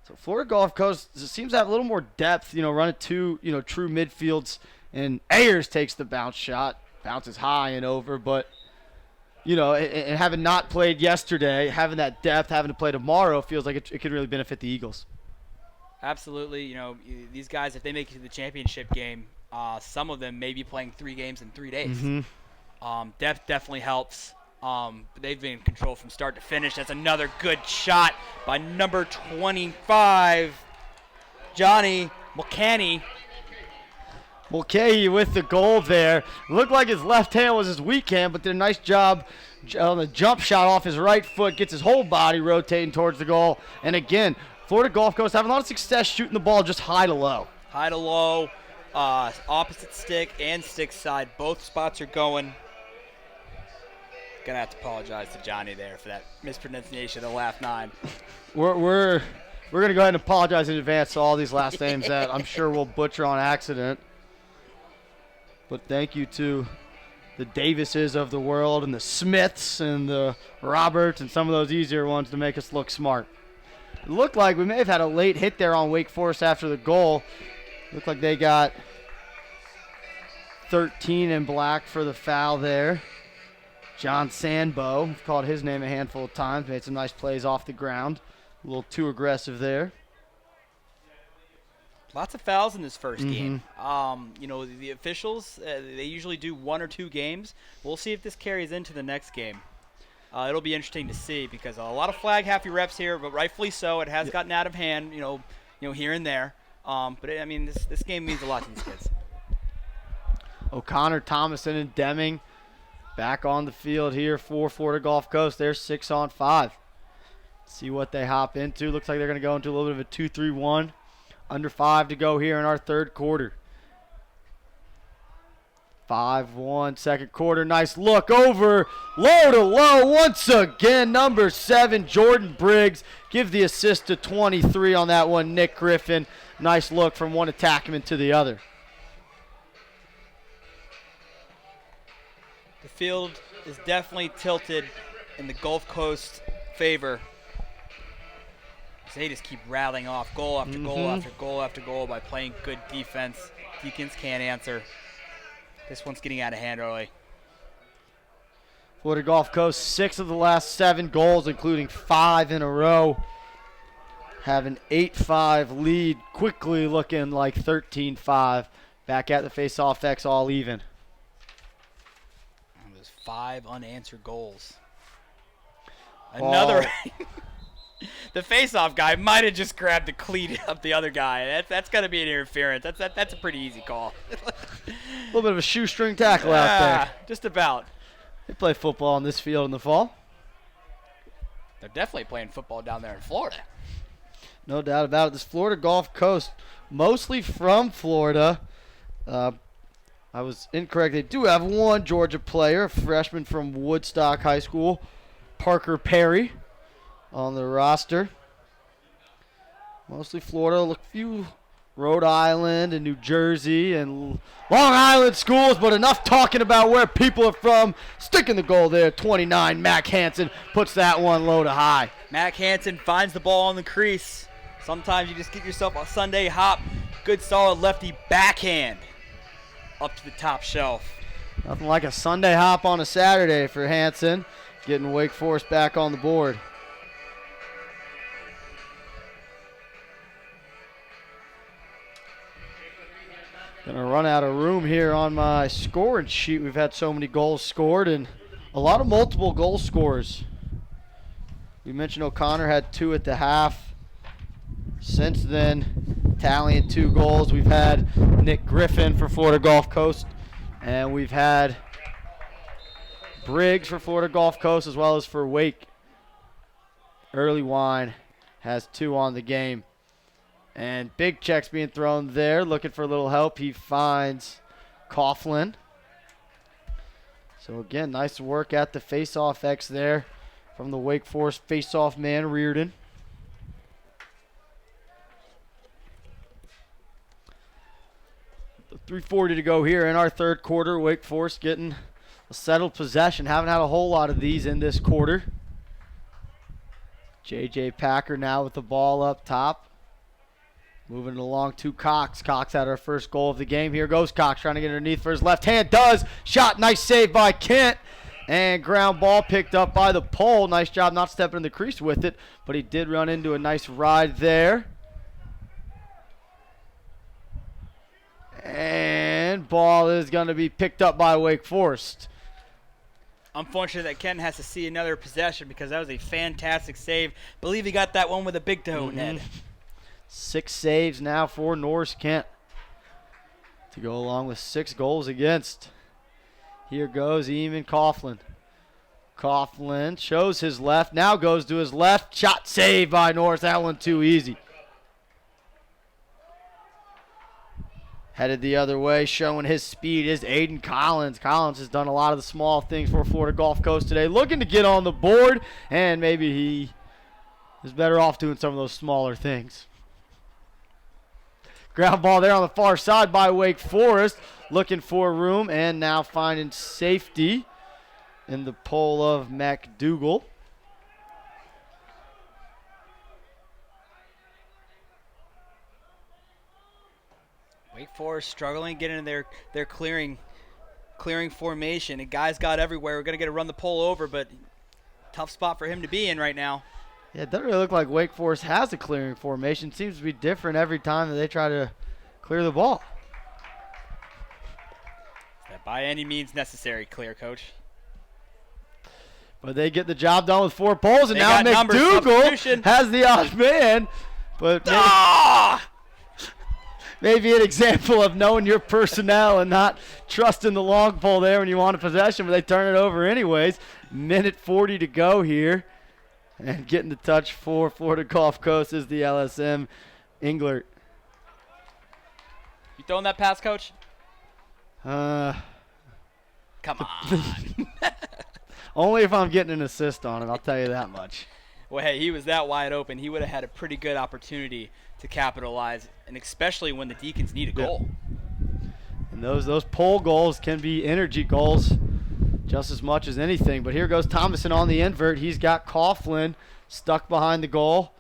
Speaker 1: So Florida Gulf Coast seems to have a little more depth, running 2, true midfields. And Ayers takes the bounce shot. Bounces high and over, but, and having not played yesterday, having that depth, having to play tomorrow, feels like it could really benefit the Eagles.
Speaker 2: Absolutely. These guys, if they make it to the championship game, some of them may be playing 3 games in 3 days. Depth definitely helps. But they've been in control from start to finish. That's another good shot by number 25, Johnny Mulcahy.
Speaker 1: Mulcahy with the goal there. Looked like his left hand was his weak hand, but did a nice job on the jump shot off his right foot. Gets his whole body rotating towards the goal. And again, Florida Gulf Coast having a lot of success shooting the ball just high to low.
Speaker 2: High to low, opposite stick and stick side. Both spots are going. Gonna have to apologize to Johnny there for that mispronunciation of the last 9.
Speaker 1: We're gonna go ahead and apologize in advance to all these last names that I'm sure we'll butcher on accident. But thank you to the Davises of the world and the Smiths and the Roberts and some of those easier ones to make us look smart. It looked like we may have had a late hit there on Wake Forest after the goal. Looked like they got 13 in black for the foul there. John Sandbo, we've called his name a handful of times, made some nice plays off the ground. A little too aggressive there.
Speaker 2: Lots of fouls in this first game. The officials, they usually do 1 or 2 games. We'll see if this carries into the next game. It'll be interesting to see because a lot of flag happy reps here, but rightfully so. It has gotten out of hand, here and there. This game means a lot to these kids.
Speaker 1: O'Connor, Thomason, and Deming back on the field here for Florida Gulf Coast. They're 6-on-5. See what they hop into. Looks like they're going to go into a little bit of a 2-3-1. Under 5 to go here in our third quarter. 5-1, second quarter. Nice look over. Low to low once again. Number 7, Jordan Briggs. Give the assist to 23 on that one, Nick Griffin. Nice look from one attackman to the other.
Speaker 2: The field is definitely tilted in the Gulf Coast favor. They just keep rattling off goal after goal after goal after goal by playing good defense. Deacons can't answer. This one's getting out of hand early.
Speaker 1: Florida Gulf Coast, 6 of the last 7 goals, including 5 in a row. Have an 8-5 lead, quickly looking like 13-5. Back at the face-off X, all even.
Speaker 2: And there's 5 unanswered goals. Another. The face-off guy might have just grabbed the cleat of the other guy. That's got to be an interference. That's a pretty easy call.
Speaker 1: A little bit of a shoestring tackle out there.
Speaker 2: Just about.
Speaker 1: They play football on this field in the fall.
Speaker 2: They're definitely playing football down there in Florida.
Speaker 1: No doubt about it. This Florida Gulf Coast, mostly from Florida. I was incorrect. They do have one Georgia player, a freshman from Woodstock High School, Parker Perry, on the roster. Mostly Florida, a few Rhode Island and New Jersey and Long Island schools, but enough talking about where people are from. Sticking the goal there, 29, Mac Hansen puts that one low to high.
Speaker 2: Mac Hansen finds the ball on the crease. Sometimes you just get yourself a Sunday hop. Good solid lefty backhand up to the top shelf.
Speaker 1: Nothing like a Sunday hop on a Saturday for Hansen, getting Wake Forest back on the board. Gonna run out of room here on my scoring sheet. We've had so many goals scored and a lot of multiple goal scorers. We mentioned O'Connor had 2 at the half. Since then, tallying 2 goals. We've had Nick Griffin for Florida Gulf Coast, and we've had Briggs for Florida Gulf Coast as well as for Wake. Early Wine has 2 on the game. And big checks being thrown there. Looking for a little help. He finds Coughlin. So again, nice work at the face-off X there from the Wake Forest face-off man, Reardon. .340 to go here in our third quarter. Wake Forest getting a settled possession. Haven't had a whole lot of these in this quarter. J.J. Packer now with the ball up top. Moving it along to Cox. Cox had our first goal of the game. Here goes Cox trying to get underneath for his left hand. Does. Shot. Nice save by Kent. And ground ball picked up by the pole. Nice job not stepping in the crease with it. But he did run into a nice ride there. And ball is going to be picked up by Wake Forest.
Speaker 2: Unfortunate that Kent has to see another possession because that was a fantastic save. Believe he got that one with a big toe, Ned.
Speaker 1: 6 saves now for Norris Kent to go along with 6 goals against. Here goes Eamon Coughlin. Coughlin shows his left, now goes to his left. Shot saved by Norris. That one too easy. Headed the other way, showing his speed is Aiden Collins. Collins has done a lot of the small things for Florida Gulf Coast today. Looking to get on the board, and maybe he is better off doing some of those smaller things. Ground ball there on the far side by Wake Forest. Looking for room and now finding safety in the pole of McDougal.
Speaker 2: Wake Forest struggling to get into their clearing formation. And guys got everywhere. We're going to get to run the pole over, but tough spot for him to be in right now.
Speaker 1: Yeah, it doesn't really look like Wake Forest has a clearing formation. Seems to be different every time that they try to clear the ball.
Speaker 2: That by any means necessary, clear, Coach.
Speaker 1: But they get the job done with 4 poles, and
Speaker 2: They
Speaker 1: now
Speaker 2: got numbers,
Speaker 1: McDougal
Speaker 2: substitution.
Speaker 1: has the odd man. But maybe an example of knowing your personnel and not trusting the long pole there when you want a possession, but they turn it over anyways. Minute 40 to go here. And getting the touch for Florida Gulf Coast is the LSM Englert.
Speaker 2: You throwing that pass, Coach?
Speaker 1: Come
Speaker 2: on.
Speaker 1: Only if I'm getting an assist on it, I'll tell you that much.
Speaker 2: Well, hey, he was that wide open. He would have had a pretty good opportunity to capitalize, and especially when the Deacons need a goal.
Speaker 1: And those pole goals can be energy goals just as much as anything. But here goes Thomason on the invert. He's got Coughlin stuck behind the goal.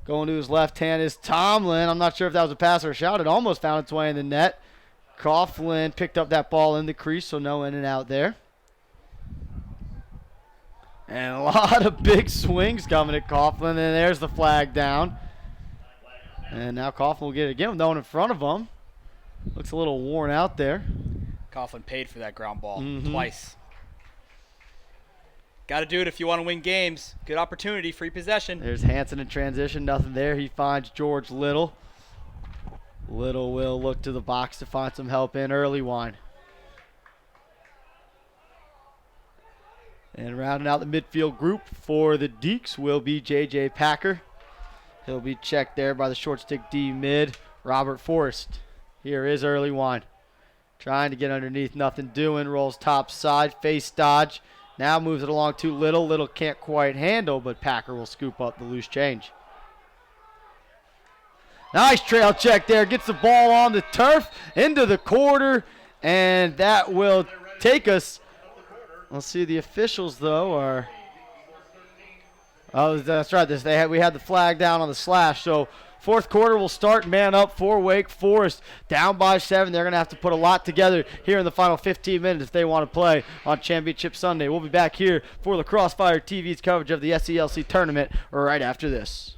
Speaker 1: Going to his left hand is Tomlin. I'm not sure if that was a pass or a shot. It almost found its way in the net. Coughlin picked up that ball in the crease, so no in and out there. And a lot of big swings coming at Coughlin. And there's the flag down. And now Coughlin will get it again with no one in front of him. Looks a little worn out there.
Speaker 2: Coughlin paid for that ground ball twice. Got to do it if you want to win games. Good opportunity, free possession.
Speaker 1: There's Hansen in transition, nothing there. He finds George Little. Little will look to the box to find some help in Early Wine. And rounding out the midfield group for the Deeks will be J.J. Packer. He'll be checked there by the short stick D mid, Robert Forrest. Here is Early Wine. Trying to get underneath, nothing doing. Rolls top side, face dodge. Now moves it along too little. Little can't quite handle, but Packer will scoop up the loose change. Nice trail check there. Gets the ball on the turf into the quarter, and that will take us. Let's see, the officials, though, are. Oh, that's right. We had the flag down on the slash, so fourth quarter will start man up for Wake Forest. Down by 7. They're going to have to put a lot together here in the final 15 minutes if they want to play on Championship Sunday. We'll be back here for Lacrosse Fire TV's coverage of the SELC tournament right after this.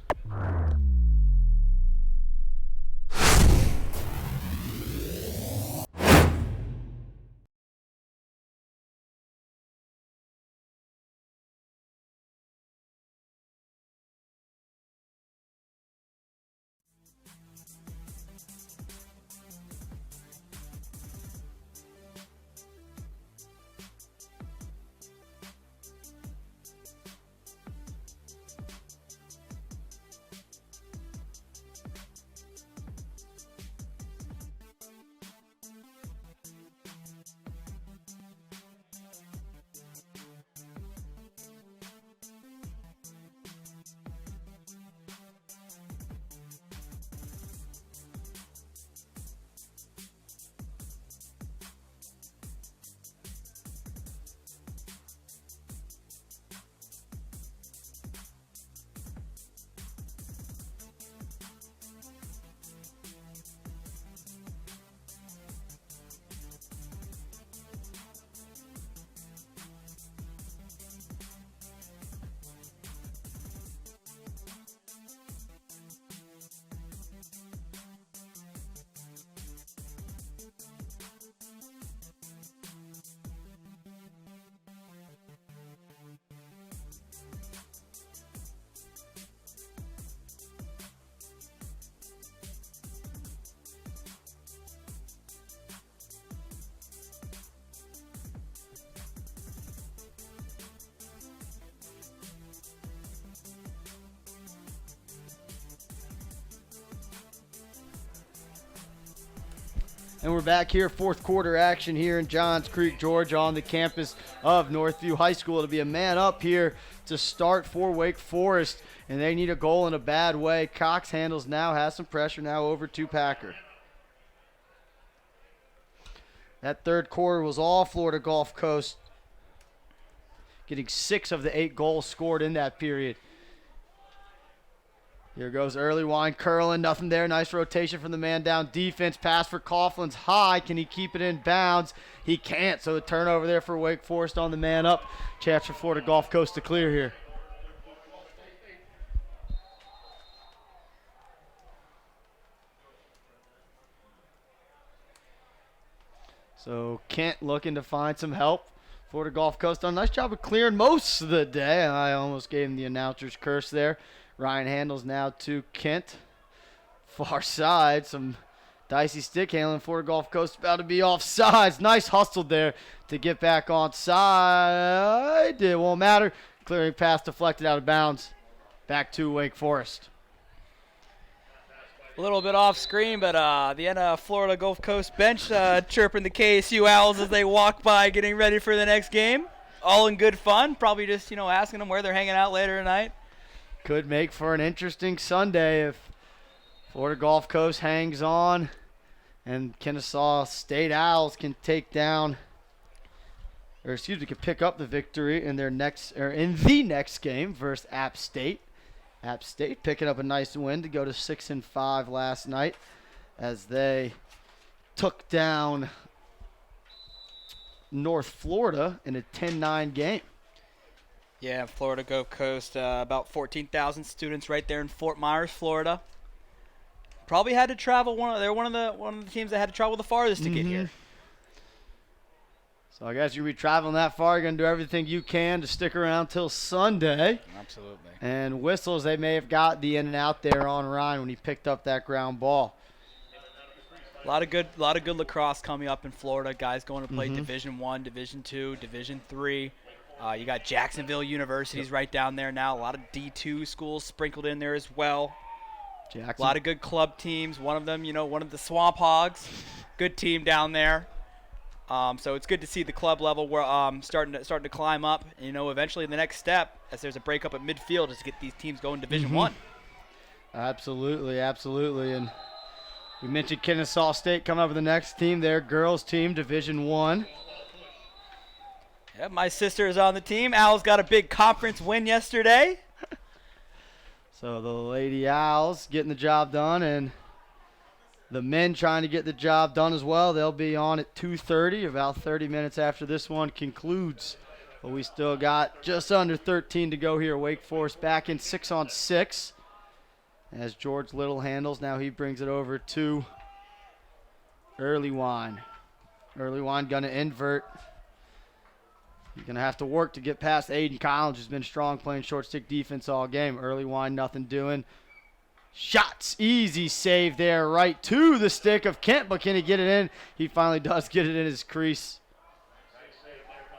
Speaker 1: And we're back here, fourth quarter action here in Johns Creek, Georgia, on the campus of Northview High School. It'll be a man up here to start for Wake Forest, and they need a goal in a bad way. Cox handles now, has some pressure now over to Packer. That third quarter was all Florida Gulf Coast, getting 6 of the 8 goals scored in that period. Here goes early wine curling, nothing there. Nice rotation from the man down defense. Pass for Coughlin's high. Can he keep it in bounds? He can't, so a turnover there for Wake Forest on the man up. Chance for Florida Gulf Coast to clear here. So Kent looking to find some help. Florida Gulf Coast done a nice job of clearing most of the day. I almost gave him the announcer's curse there. Ryan handles now to Kent. Far side, some dicey stick handling. Florida Gulf Coast about to be offsides. Nice hustle there to get back on side. It won't matter. Clearing pass deflected out of bounds. Back to Wake Forest.
Speaker 3: A little bit off screen, but the end of Florida Gulf Coast bench chirping the KSU Owls as they walk by getting ready for the next game. All in good fun. Probably just, asking them where they're hanging out later tonight.
Speaker 1: Could make for an interesting Sunday if Florida Gulf Coast hangs on and Kennesaw State Owls can take down, can pick up the victory in the next game versus App State. App State picking up a nice win to go to 6-5 last night as they took down North Florida in a 10-9 game.
Speaker 3: Yeah, Florida Gulf Coast, about 14,000 students right there in Fort Myers, Florida. Probably had to travel. They're one of the teams that had to travel the farthest to get here.
Speaker 1: So I guess you'll be traveling that far. You're going to do everything you can to stick around till Sunday.
Speaker 3: Absolutely.
Speaker 1: And whistles, they may have got the in and out there on Ryan when he picked up that ground ball.
Speaker 3: A lot of good lacrosse coming up in Florida. Guys going to play Division I, Division II, Division III. You got Jacksonville University's right down there now. A lot of D2 schools sprinkled in there as well. A lot of good club teams. One of them, one of the Swamp Hogs. Good team down there.
Speaker 2: So it's good to see the club level we're starting to climb up. And, eventually the next step, as there's a breakup at midfield, is to get these teams going Division One.
Speaker 1: Absolutely, absolutely. And we mentioned Kennesaw State coming up with the next team there, girls team, Division One.
Speaker 2: Yeah, my sister is on the team. Al's got a big conference win yesterday.
Speaker 1: So the Lady Owls getting the job done, and the men trying to get the job done as well. They'll be on at 2:30, about 30 minutes after this one concludes. But we still got just under 13 to go here. Wake Forest back in 6-on-6 as George Little handles. Now he brings it over to Early Wine. Early Wine going to invert. He's going to have to work to get past Aiden Collins, who's been strong playing short stick defense all game. Early Wine, nothing doing. Shots, easy save there, right to the stick of Kent, but can he get it in? He finally does get it in his crease.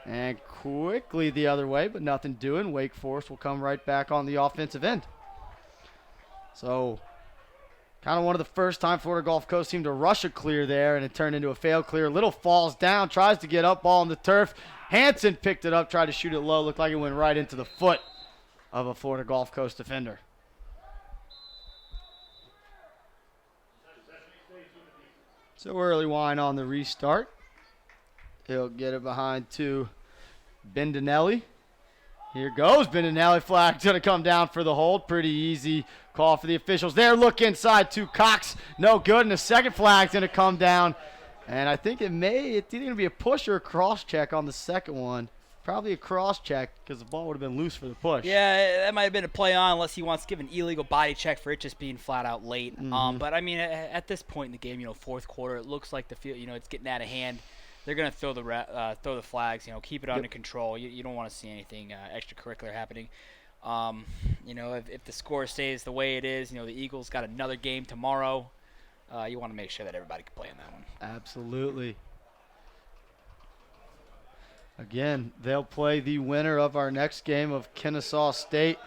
Speaker 1: And quickly the other way, but nothing doing. Wake Forest will come right back on the offensive end. So, kind of one of the first time Florida Gulf Coast team to rush a clear there, and it turned into a failed clear. Little falls down, tries to get up, ball on the turf. Hanson picked it up, tried to shoot it low. Looked like it went right into the foot of a Florida Gulf Coast defender. So Early Wine on the restart. He'll get it behind to Bendinelli. Here goes Bendinelli. Flag's going to come down for the hold. Pretty easy call for the officials there. Look inside to Cox. No good. And the second flag's going to come down. And I think it's either going to be a push or a cross check on the second one. Probably a cross check because the ball would have been loose for the push.
Speaker 2: Yeah, that might have been a play on unless he wants to give an illegal body check for it just being flat out late. But, I mean, at this point in the game, fourth quarter, it looks like the field, it's getting out of hand. They're going to throw the flags, keep it under control. You don't want to see anything extracurricular happening. If the score stays the way it is, the Eagles got another game tomorrow. You want to make sure that everybody can play in that one.
Speaker 1: Absolutely. Again, they'll play the winner of our next game of Kennesaw State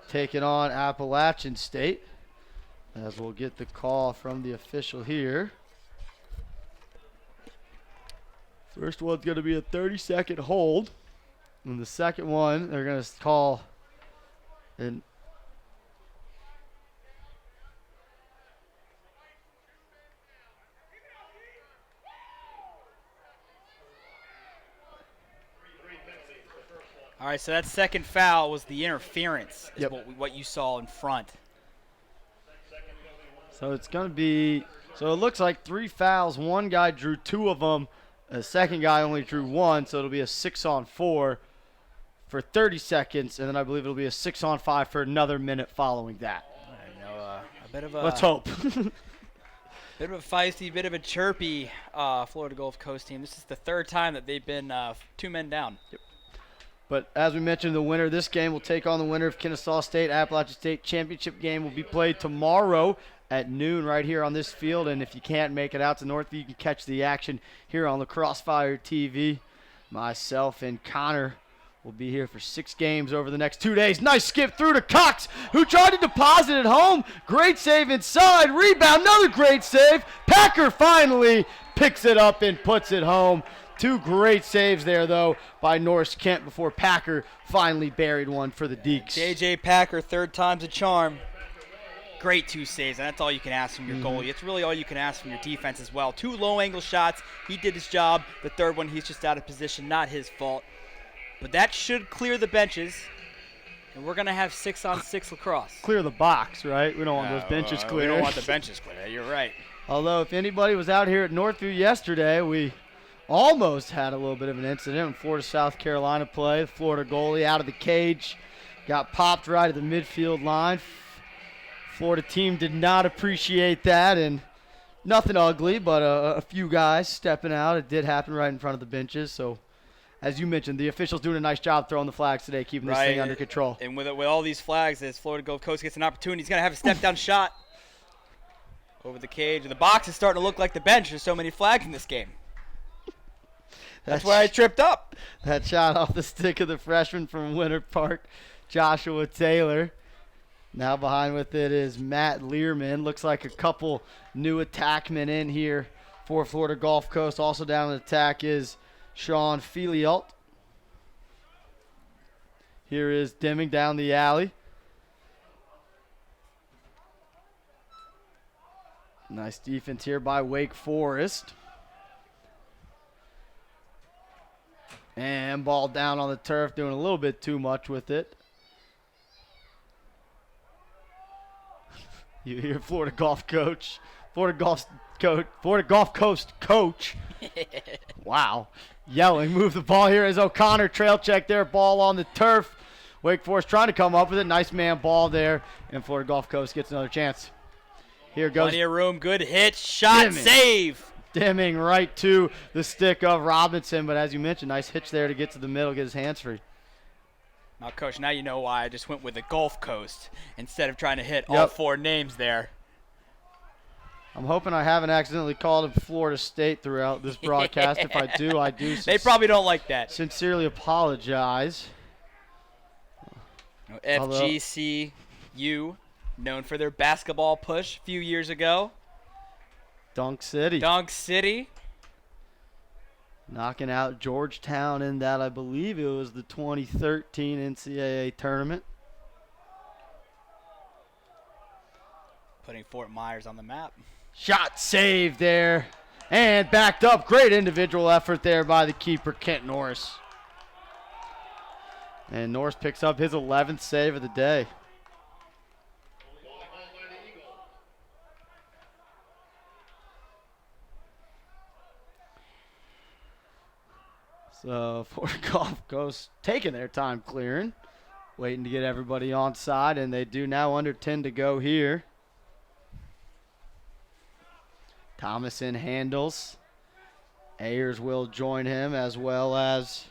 Speaker 1: taking on Appalachian State, as we'll get the call from the official here. First one's going to be a 30-second hold. And the second one, they're going to call an
Speaker 2: All right, so that second foul was the interference, is
Speaker 1: Yep.
Speaker 2: what you saw in front.
Speaker 1: So it's going to be, so it looks like 3 fouls. One guy drew 2 of them. The second guy only drew 1, so it'll be a 6-on-4 for 30 seconds, and then I believe it'll be a 6-on-5 for another minute following that.
Speaker 2: A bit of a
Speaker 1: Let's hope.
Speaker 2: bit of a feisty, bit of a chirpy Florida Gulf Coast team. This is the third time that they've been 2 men down.
Speaker 1: Yep. But as we mentioned, the winner of this game will take on the winner of Kennesaw State. Appalachian State championship game will be played tomorrow at noon right here on this field. And if you can't make it out to Northview, you can catch the action here on Lacrosse Fire TV. Myself and Connor will be here for 6 games over the next 2 days. Nice skip through to Cox, who tried to deposit it home. Great save inside. Rebound, another great save. Packer finally picks it up and puts it home. 2 great saves there, though, by Norris Kent before Packer finally buried one for the Deeks.
Speaker 2: J.J. Packer, third time's a charm. Great 2 saves, and that's all you can ask from your goalie. It's really all you can ask from your defense as well. 2 low-angle shots. He did his job. The third one, he's just out of position. Not his fault. But that should clear the benches, and we're going to have 6-on-6 lacrosse.
Speaker 1: Clear the box, right? We don't want those benches clear.
Speaker 2: We don't want the benches clear. You're right.
Speaker 1: Although, if anybody was out here at Northview yesterday, we almost had a little bit of an incident in Florida-South Carolina play. The Florida goalie out of the cage, got popped right at the midfield line. Florida team did not appreciate that, and nothing ugly, but a few guys stepping out. It did happen right in front of the benches. So, as you mentioned, the officials doing a nice job throwing the flags today, keeping this thing under control.
Speaker 2: And with all these flags, as Florida Gulf Coast gets an opportunity, he's going to have a step-down shot over the cage. And the box is starting to look like the bench. There's so many flags in this game. That's why I tripped up.
Speaker 1: That shot off the stick of the freshman from Winter Park, Joshua Taylor. Now behind with it is Matt Learman. Looks like a couple new attackmen in here For Florida Gulf Coast, also down in attack is Sean Filialt. Here is Deming down the alley. Nice defense here by Wake Forest. And ball down on the turf, doing a little bit too much with it. You hear Florida Gulf Coast coach. Wow. Yelling, move the ball here as O'Connor trail check there, ball on the turf. Wake Forest trying to come up with it. Nice man ball there, and Florida Gulf Coast gets another chance. Here goes.
Speaker 3: Plenty of room, good hit, shot,
Speaker 1: Deming.
Speaker 3: save.
Speaker 1: Deming right to the stick of Robinson, but as you mentioned, nice hitch there to get to the middle, get his hands free.
Speaker 3: Now, Coach, now you know why I just went with the Gulf Coast instead of trying to hit all 4 names there.
Speaker 1: I'm hoping I haven't accidentally called him Florida State throughout this broadcast. If I do.
Speaker 3: They probably don't like that.
Speaker 1: Sincerely apologize.
Speaker 3: FGCU, known for their basketball push a few years ago.
Speaker 1: Dunk City.
Speaker 3: Dunk City.
Speaker 1: Knocking out Georgetown in that, I believe it was the 2013 NCAA tournament.
Speaker 3: Putting Fort Myers on the map.
Speaker 1: Shot saved there. And backed up. Great individual effort there by the keeper, Kent Norris. And Norris picks up his 11th save of the day. So Florida Gulf Coast taking their time clearing, waiting to get everybody on side, and they do now. Under 10 to go here. Thomason handles. Ayers will join him, as well as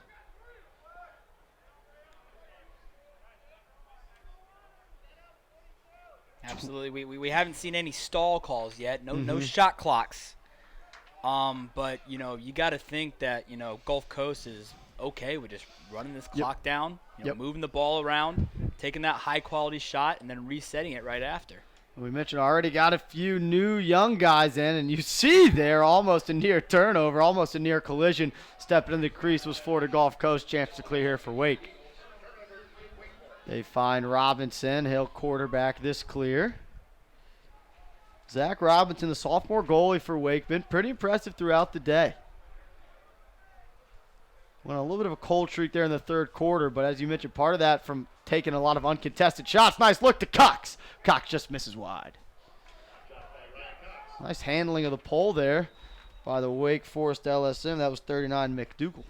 Speaker 3: Absolutely. We haven't seen any stall calls yet. No shot clocks. But, you got to think that, Gulf Coast is okay with just running this clock down, moving the ball around, taking that high-quality shot, and then resetting it right after.
Speaker 1: We mentioned already got a few new young guys in, and you see there almost a near turnover, almost a near collision. Stepping in the crease was Florida Gulf Coast. Chance to clear here for Wake. They find Robinson. He'll quarterback this clear. Zach Robinson, the sophomore goalie for Wake, been pretty impressive throughout the day. Went on a little bit of a cold streak there in the third quarter, but as you mentioned, part of that from taking a lot of uncontested shots. Nice look to Cox. Cox just misses wide. Nice handling of the pole there by the Wake Forest LSM. That was 39 McDougal.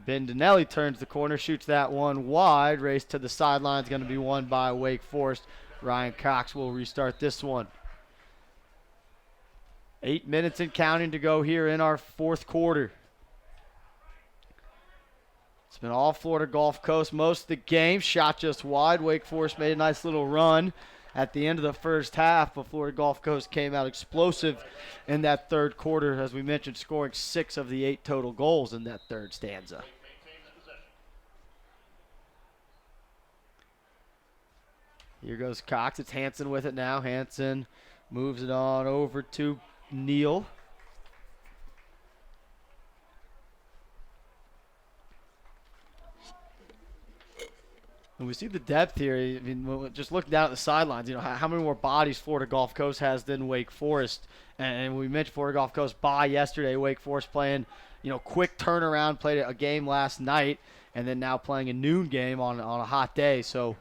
Speaker 1: Ben Dinelli turns the corner, shoots that one wide. Race to the sideline is going to be won by Wake Forest. Ryan Cox will restart this one. 8 minutes and counting to go here in our fourth quarter. It's been all Florida Gulf Coast most of the game. Shot just wide. Wake Forest made a nice little run at the end of the first half, but Florida Gulf Coast came out explosive in that third quarter, as we mentioned, scoring 6 of the 8 total goals in that third stanza. Here goes Cox. It's Hansen with it now. Hansen moves it on over to Neal. And we see the depth here. I mean, just looking down at the sidelines, how many more bodies Florida Gulf Coast has than Wake Forest. And we mentioned Florida Gulf Coast bye yesterday. Wake Forest playing, quick turnaround, played a game last night, and then now playing a noon game on a hot day. So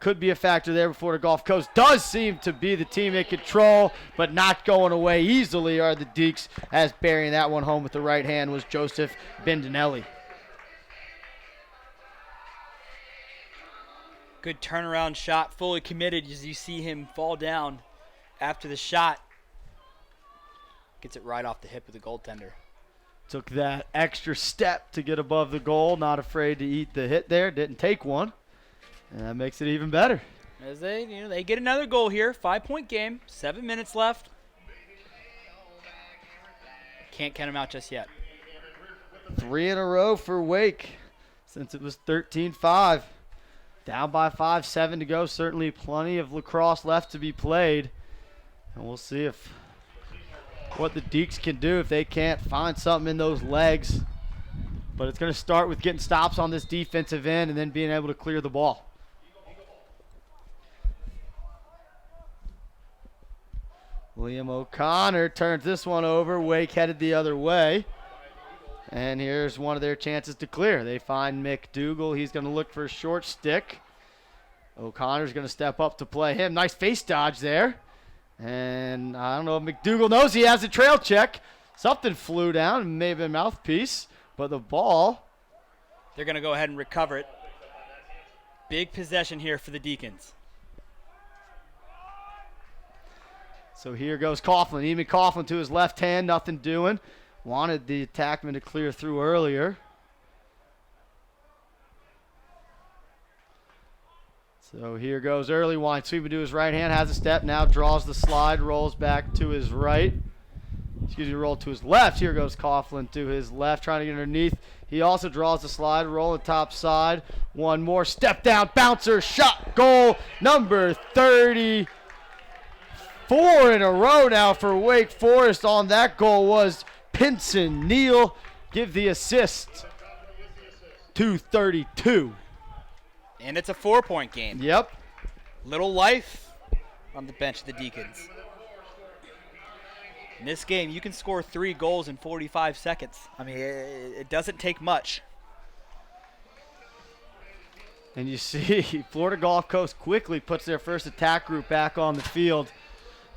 Speaker 1: could be a factor there. But Florida Gulf Coast does seem to be the team in control, but not going away easily are the Deeks, as burying that one home with the right hand was Joseph Bendinelli.
Speaker 3: Good turnaround shot, fully committed as you see him fall down after the shot. Gets it right off the hip of the goaltender.
Speaker 1: Took that extra step to get above the goal, not afraid to eat the hit there, didn't take one. And that makes it even better.
Speaker 3: As they get another goal here, 5-point game, 7 minutes left. Can't count them out just yet.
Speaker 1: 3 in a row for Wake since it was 13-5. Down by 5, 7 to go. Certainly plenty of lacrosse left to be played. And we'll see if what the Deeks can do if they can't find something in those legs. But it's going to start with getting stops on this defensive end and then being able to clear the ball. William O'Connor turns this one over. Wake headed the other way. And here's one of their chances to clear. They find McDougal. He's going to look for a short stick. O'Connor's going to step up to play him. Nice face dodge there. And I don't know if McDougal knows he has a trail check. Something flew down, maybe a mouthpiece. But the ball.
Speaker 2: They're going to go ahead and recover it. Big possession here for the Deacons.
Speaker 1: So here goes Coughlin. Eamon Coughlin to his left hand, nothing doing. Wanted the attackman to clear through earlier. So here goes Earlywine, sweeping to his right hand, has a step, now draws the slide, rolls back to his right. Roll to his left. Here goes Coughlin to his left, trying to get underneath. He also draws the slide, rolling top side. One more, step down, bouncer, shot, goal, number 30. 4 in a row now for Wake Forest. On that goal was Pinson. Neal give the assist. 2:32.
Speaker 2: And it's a 4-point game.
Speaker 1: Yep.
Speaker 2: Little life on the bench of the Deacons. In this game, you can score 3 goals in 45 seconds. I mean, it doesn't take much.
Speaker 1: And you see Florida Gulf Coast quickly puts their first attack group back on the field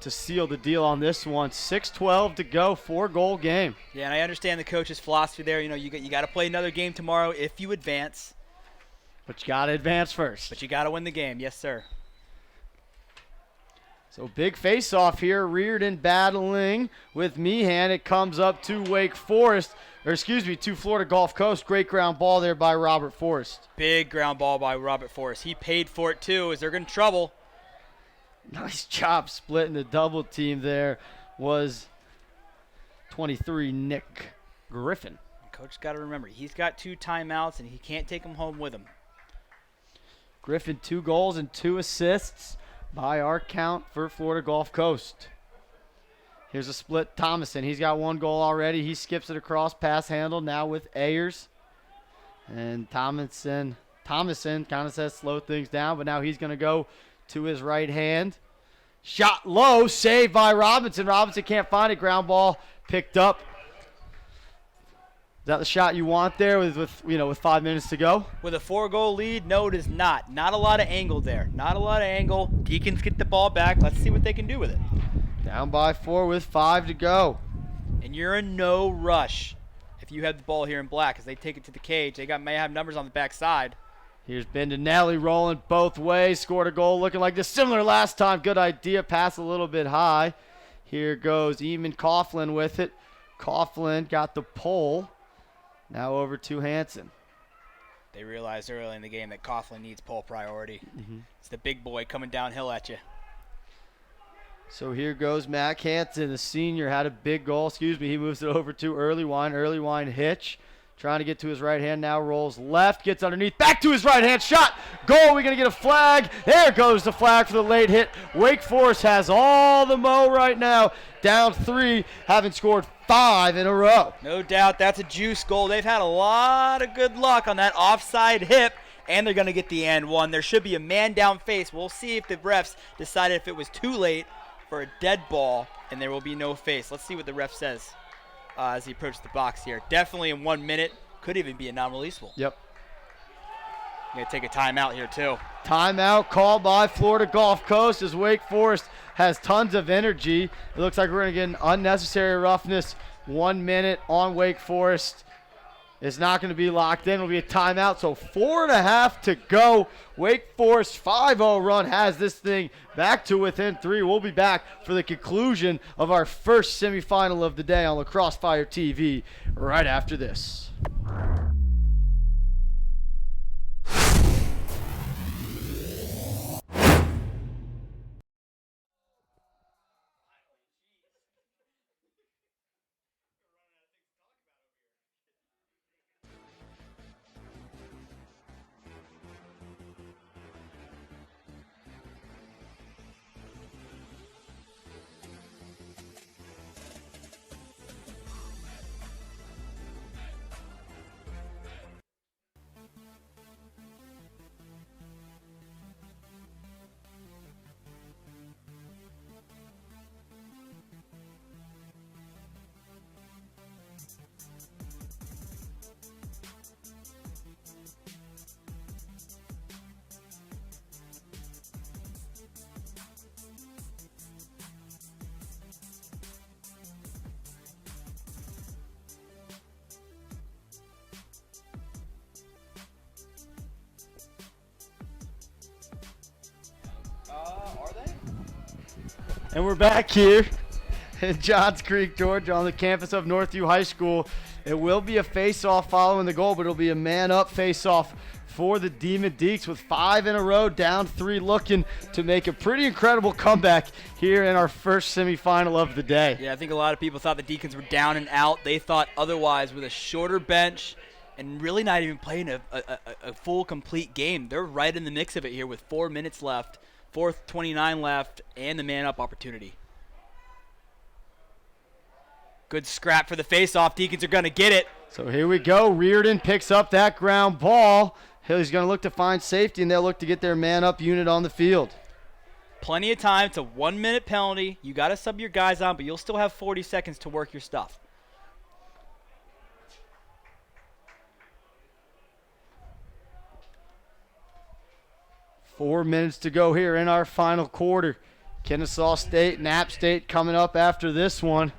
Speaker 1: to seal the deal on this one. 6:12 to go, 4-goal game.
Speaker 2: Yeah, and I understand the coach's philosophy there. You know, you got to play another game tomorrow if you advance.
Speaker 1: But you got to advance first.
Speaker 2: But you got to win the game. Yes, sir.
Speaker 1: So big face-off here. Reardon battling with Meehan. It comes up to Wake Forest, to Florida Gulf Coast. Great ground ball there by Robert Forrest.
Speaker 2: Big ground ball by Robert Forrest. He paid for it, too, as they're in trouble.
Speaker 1: Nice job splitting the double team there was 23, Nick Griffin.
Speaker 2: Coach got to remember, he's got 2 timeouts, and he can't take them home with him.
Speaker 1: Griffin, 2 goals and 2 assists by our count for Florida Gulf Coast. Here's a split Thomason. He's got 1 goal already. He skips it across, pass handle now with Ayers. And Thomason kind of says slow things down, but now he's going to go to his right hand. Shot low, saved by Robinson. Robinson can't find it. Ground ball picked up. Is that the shot you want there with 5 minutes to go?
Speaker 2: With a 4-goal lead, no, it is not. Not a lot of angle there. Not a lot of angle. Deacons get the ball back. Let's see what they can do with it.
Speaker 1: Down by 4 with 5 to go.
Speaker 2: And you're in no rush if you have the ball here in black, as they take it to the cage. They may have numbers on the backside.
Speaker 1: Here's Bendinelli rolling both ways. Scored a goal looking like this. Similar last time. Good idea. Pass a little bit high. Here goes Eamon Coughlin with it. Coughlin got the pull. Now over to Hansen.
Speaker 2: They realized early in the game that Coughlin needs pole priority. It's the big boy coming downhill at you.
Speaker 1: So here goes Mac Hansen, the senior, had a big goal. He moves it over to Earlywine. Earlywine hitch. Trying to get to his right hand now, rolls left, gets underneath, back to his right hand, shot, goal, we're going to get a flag. There goes the flag for the late hit. Wake Forest has all the mo right now, down 3, having scored 5 in a row.
Speaker 2: No doubt that's a juice goal. They've had a lot of good luck on that offside hip, and they're going to get the and one. There should be a man down face. We'll see if the refs decided if it was too late for a dead ball, and there will be no face. Let's see what the ref says. As he approaches the box here. Definitely in 1 minute. Could even be a non-releasable.
Speaker 1: Yep.
Speaker 2: Going to take a timeout here, too.
Speaker 1: Timeout called by Florida Gulf Coast as Wake Forest has tons of energy. It looks like we're going to get an unnecessary roughness. 1 minute on Wake Forest. It's not going to be locked in. It'll be a timeout, so 4.5 to go. Wake Forest 5-0 run has this thing back to within 3. We'll be back for the conclusion of our first semifinal of the day on Lacrosse Fire TV right after this. And we're back here in Johns Creek, Georgia, on the campus of Northview High School. It will be a face-off following the goal, but it'll be a man-up face-off for the Demon Deacs with 5 in a row, down 3, looking to make a pretty incredible comeback here in our first semifinal of the day.
Speaker 2: Yeah, I think a lot of people thought the Deacons were down and out. They thought otherwise with a shorter bench and really not even playing a full, complete game. They're right in the mix of it here with 4 minutes left, 4:29 left, and the man-up opportunity. Good scrap for the face-off. Deacons are going to get it.
Speaker 1: So here we go. Reardon picks up that ground ball. He's going to look to find safety, and they'll look to get their man-up unit on the field.
Speaker 2: Plenty of time. It's a 1-minute penalty. You got to sub your guys on, but you'll still have 40 seconds to work your stuff.
Speaker 1: Four minutes to go here in our final quarter. Kennesaw State and App State coming up after this one.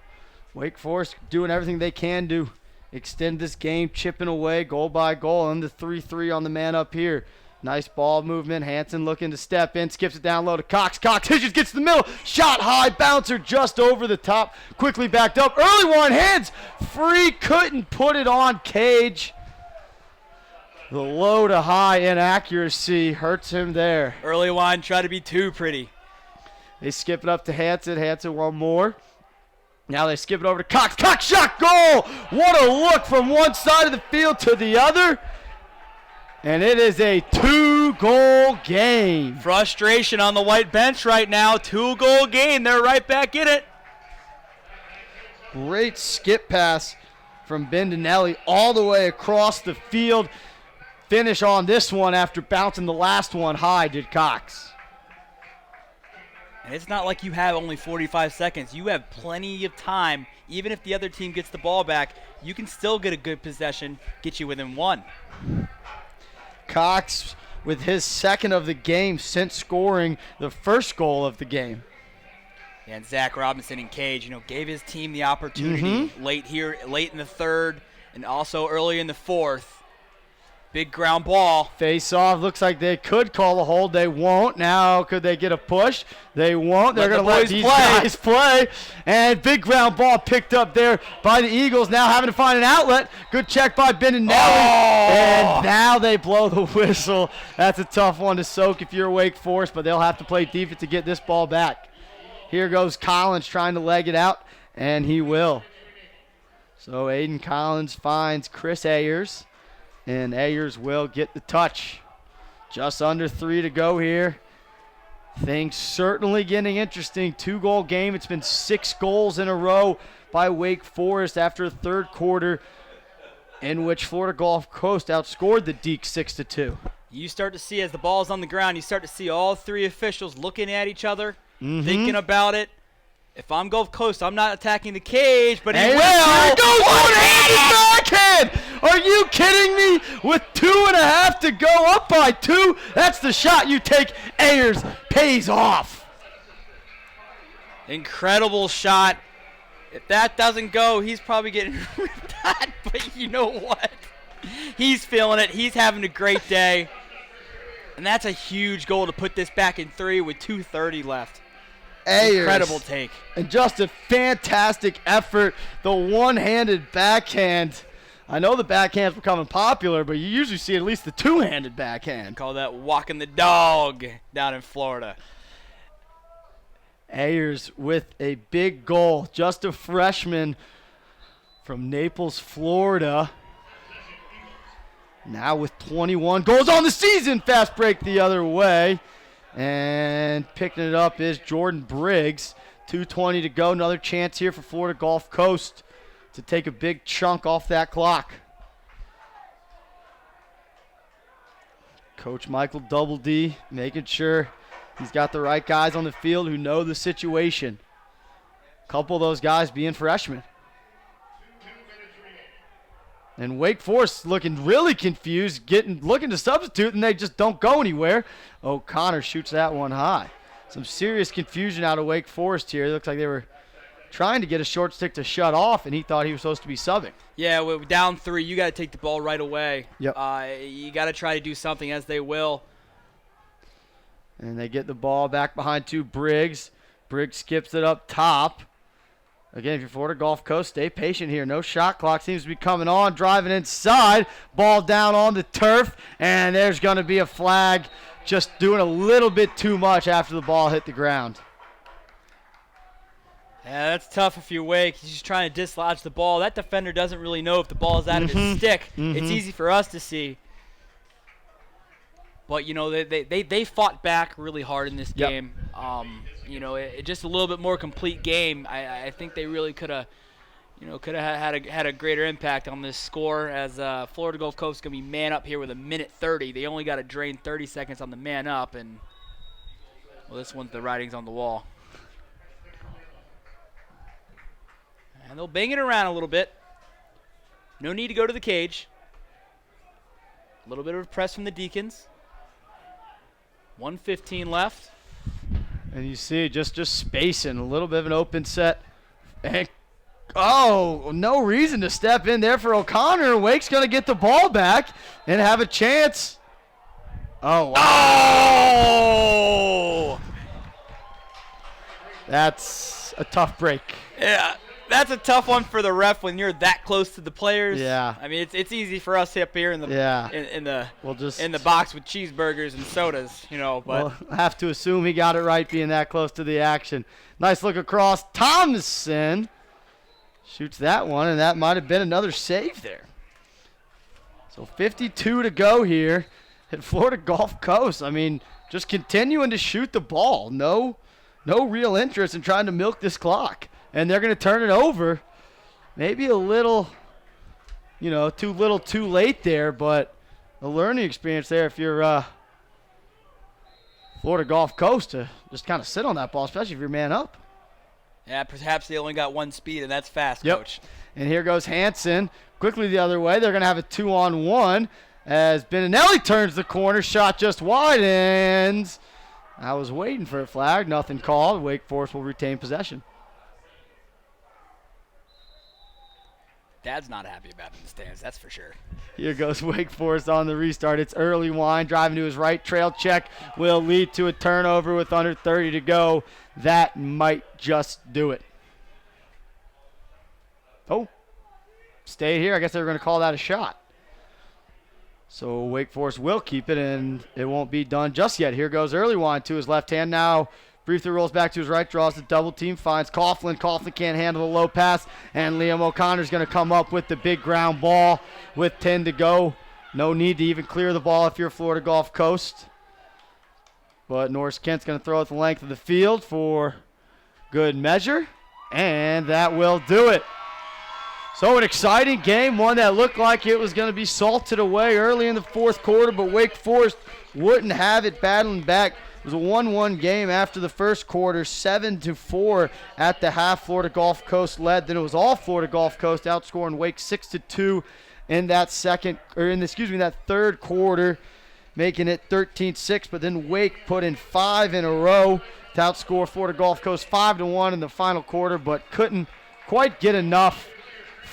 Speaker 1: Wake Forest doing everything they can to extend this game, chipping away goal by goal, and the 3-3 on the man up here. Nice ball movement. Hanson looking to step in, skips it down low to Cox. Cox hitches, gets to the middle. Shot high, bouncer just over the top. Quickly backed up. Early one, hands free, couldn't put it on Cage. The low to high inaccuracy hurts him there.
Speaker 2: Early one, try to be too pretty.
Speaker 1: They skip it up to Hanson. Hanson one more. Now they skip it over to Cox. Cox shot, goal! What a look from one side of the field to the other. And it is a 2-goal game.
Speaker 2: Frustration on the white bench right now. 2-goal game. They're right back in it.
Speaker 1: Great skip pass from Bendinelli all the way across the field. Finish on this one after bouncing the last one high, did Cox.
Speaker 2: And it's not like you have only 45 seconds. You have plenty of time. Even if the other team gets the ball back, you can still get a good possession, get you within 1.
Speaker 1: Cox with his second of the game since scoring the first goal of the game.
Speaker 2: And Zach Robinson and Cage, gave his team the opportunity late in the third, and also early in the fourth. Big ground ball.
Speaker 1: Face off. Looks like they could call a hold. They won't. Now, could they get a push? They won't. They're going to let these guys play. And big ground ball picked up there by the Eagles. Now having to find an outlet. Good check by Bendinelli. And now they blow the whistle. That's a tough one to soak if you're Wake Forest, but they'll have to play defense to get this ball back. Here goes Collins trying to leg it out, and he will. So Aiden Collins finds Chris Ayers. And Ayers will get the touch. Just under 3 to go here. Things certainly getting interesting. 2-goal game. It's been 6 goals in a row by Wake Forest after a third quarter in which Florida Gulf Coast outscored the Deacs 6-2.
Speaker 2: You start to see, as the ball's on the ground, you start to see all 3 officials looking at each other, thinking about it. If I'm Gulf Coast, I'm not attacking the cage, but he will.
Speaker 1: Here goes one-handed backhand! Are you kidding me? With 2.5 to go, up by 2. That's the shot you take. Ayers pays off.
Speaker 2: Incredible shot. If that doesn't go, he's probably getting ripped out. But you know what? He's feeling it. He's having a great day. And that's a huge goal to put this back in 3 with 2:30 left.
Speaker 1: Ayers.
Speaker 2: Incredible take.
Speaker 1: And just a fantastic effort. The one-handed backhand. I know the backhand's becoming popular, but you usually see at least the two-handed backhand.
Speaker 2: Call that walking the dog down in Florida.
Speaker 1: Ayers with a big goal. Just a freshman from Naples, Florida. Now with 21 goals on the season. Fast break the other way. And picking it up is Jordan Briggs. 2:20 to go. Another chance here for Florida Gulf Coast to take a big chunk off that clock. Coach Michael Double D making sure he's got the right guys on the field who know the situation. A couple of those guys being freshmen. And Wake Forest looking really confused, looking to substitute, and they just don't go anywhere. O'Connor shoots that one high. Some serious confusion out of Wake Forest here. It looks like they were trying to get a short stick to shut off, and he thought he was supposed to be subbing.
Speaker 2: Yeah, we're down 3. You got to take the ball right away.
Speaker 1: Yep.
Speaker 2: You got to try to do something, as they will.
Speaker 1: And they get the ball back behind to Briggs. Briggs skips it up top. Again, if you're Florida Gulf Coast, stay patient here. No shot clock seems to be coming on. Driving inside. Ball down on the turf. And there's going to be a flag. Just doing a little bit too much after the ball hit the ground.
Speaker 3: Yeah, that's tough if you wake. He's just trying to dislodge the ball. That defender doesn't really know if the ball is out of his stick. It's easy for us to see. But, you know, they fought back really hard in this game. You know, just a little bit more complete game. I think they really could have, you know, had a greater impact on this score, as Florida Gulf Coast is going to be man up here with 1:30. They only got to drain 30 seconds on the man up, and, well, this one's the writing's on the wall. And they'll bang it around a little bit. No need to go to the cage. A little bit of a press from the Deacons. 1:15 left.
Speaker 1: And you see just spacing, a little bit of an open set. And, oh, no reason to step in there for O'Connor. Wake's going to get the ball back and have a chance. Oh, wow.
Speaker 3: Oh!
Speaker 1: That's a tough break.
Speaker 3: Yeah, that's a tough one for the ref when you're that close to the players.
Speaker 1: Yeah.
Speaker 3: I mean, it's easy for us up here in the in the box with cheeseburgers and sodas, you know. But
Speaker 1: we'll have to assume he got it right being that close to the action. Nice look across. Thompson shoots that one, and that might have been another save there. So 52 to go here at Florida Gulf Coast. I mean, just continuing to shoot the ball. No real interest in trying to milk this clock. And they're going to turn it over. Maybe a little, you know, too little too late there, but a learning experience there if you're Florida Gulf Coast to just kind of sit on that ball, especially if you're man up.
Speaker 3: Yeah, perhaps they only got one speed, and that's fast,
Speaker 1: Yep.
Speaker 3: Coach.
Speaker 1: And here goes Hansen. Quickly the other way. They're going to have a 2-on-1 as Beninelli turns the corner. Shot just wide, and I was waiting for a flag. Nothing called. Wake Forest will retain possession.
Speaker 3: Dad's not happy about it in the stands, that's for sure.
Speaker 1: Here goes Wake Forest on the restart. It's early wine. Driving to his right. Trail check will lead to a turnover with under 30 to go. That might just do it. Oh, stay here. I guess they were going to call that a shot. So Wake Forest will keep it, and it won't be done just yet. Here goes early wine to his left hand now. Briefly rolls back to his right, draws the double team, finds Coughlin. Coughlin can't handle the low pass, and Liam O'Connor's going to come up with the big ground ball with 10 to go. No need to even clear the ball if you're Florida Gulf Coast. But Norris Kent's going to throw it the length of the field for good measure, and that will do it. So an exciting game, one that looked like it was going to be salted away early in the fourth quarter, but Wake Forest wouldn't have it, battling back. It was a 1-1 game after the first quarter, 7-4 at the half. Florida Gulf Coast led. Then it was all Florida Gulf Coast outscoring Wake 6-2 in that third quarter, making it 13-6. But then Wake put in 5 in a row to outscore Florida Gulf Coast 5-1 in the final quarter, but couldn't quite get enough.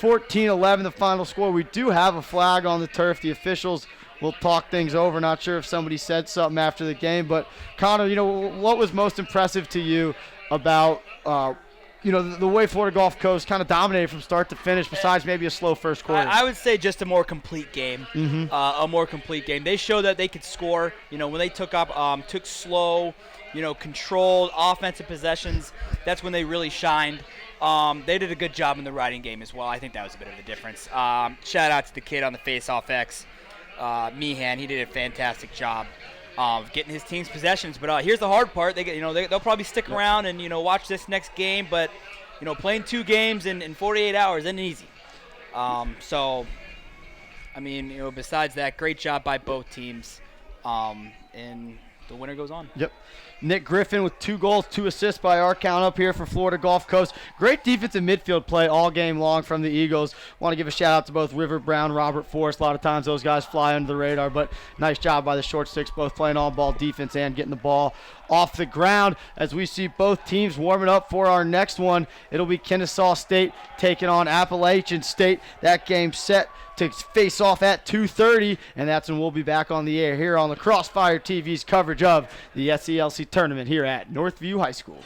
Speaker 1: 14-11 the final score. We do have a flag on the turf. The officials will talk things over. Not sure if somebody said something after the game, but Connor, you know, what was most impressive to you about, the way Florida Gulf Coast kind of dominated from start to finish, besides maybe a slow first quarter?
Speaker 3: I would say just a more complete game. A more complete game. They showed that they could score. You know, when they took slow, controlled offensive possessions, that's when they really shined. They did a good job in the riding game as well. I think that was a bit of the difference. Shout out to the kid on the face-off X. Meehan, he did a fantastic job of getting his team's possessions. But here's the hard part: they'll probably stick around and watch this next game. But playing 2 games in 48 hours isn't easy. So, I mean, besides that, great job by both teams, and the winner goes on.
Speaker 1: Yep. Nick Griffin with 2 goals, 2 assists by our count up here for Florida Gulf Coast. Great defensive midfield play all game long from the Eagles. Want to give a shout out to both River Brown, Robert Forrest. A lot of times those guys fly under the radar, but nice job by the short sticks, both playing on-ball defense and getting the ball off the ground. As we see both teams warming up for our next one, it'll be Kennesaw State taking on Appalachian State. That game set to face off at 2:30, and that's when we'll be back on the air here on the Crossfire TV's coverage of the SELC tournament here at Northview High School.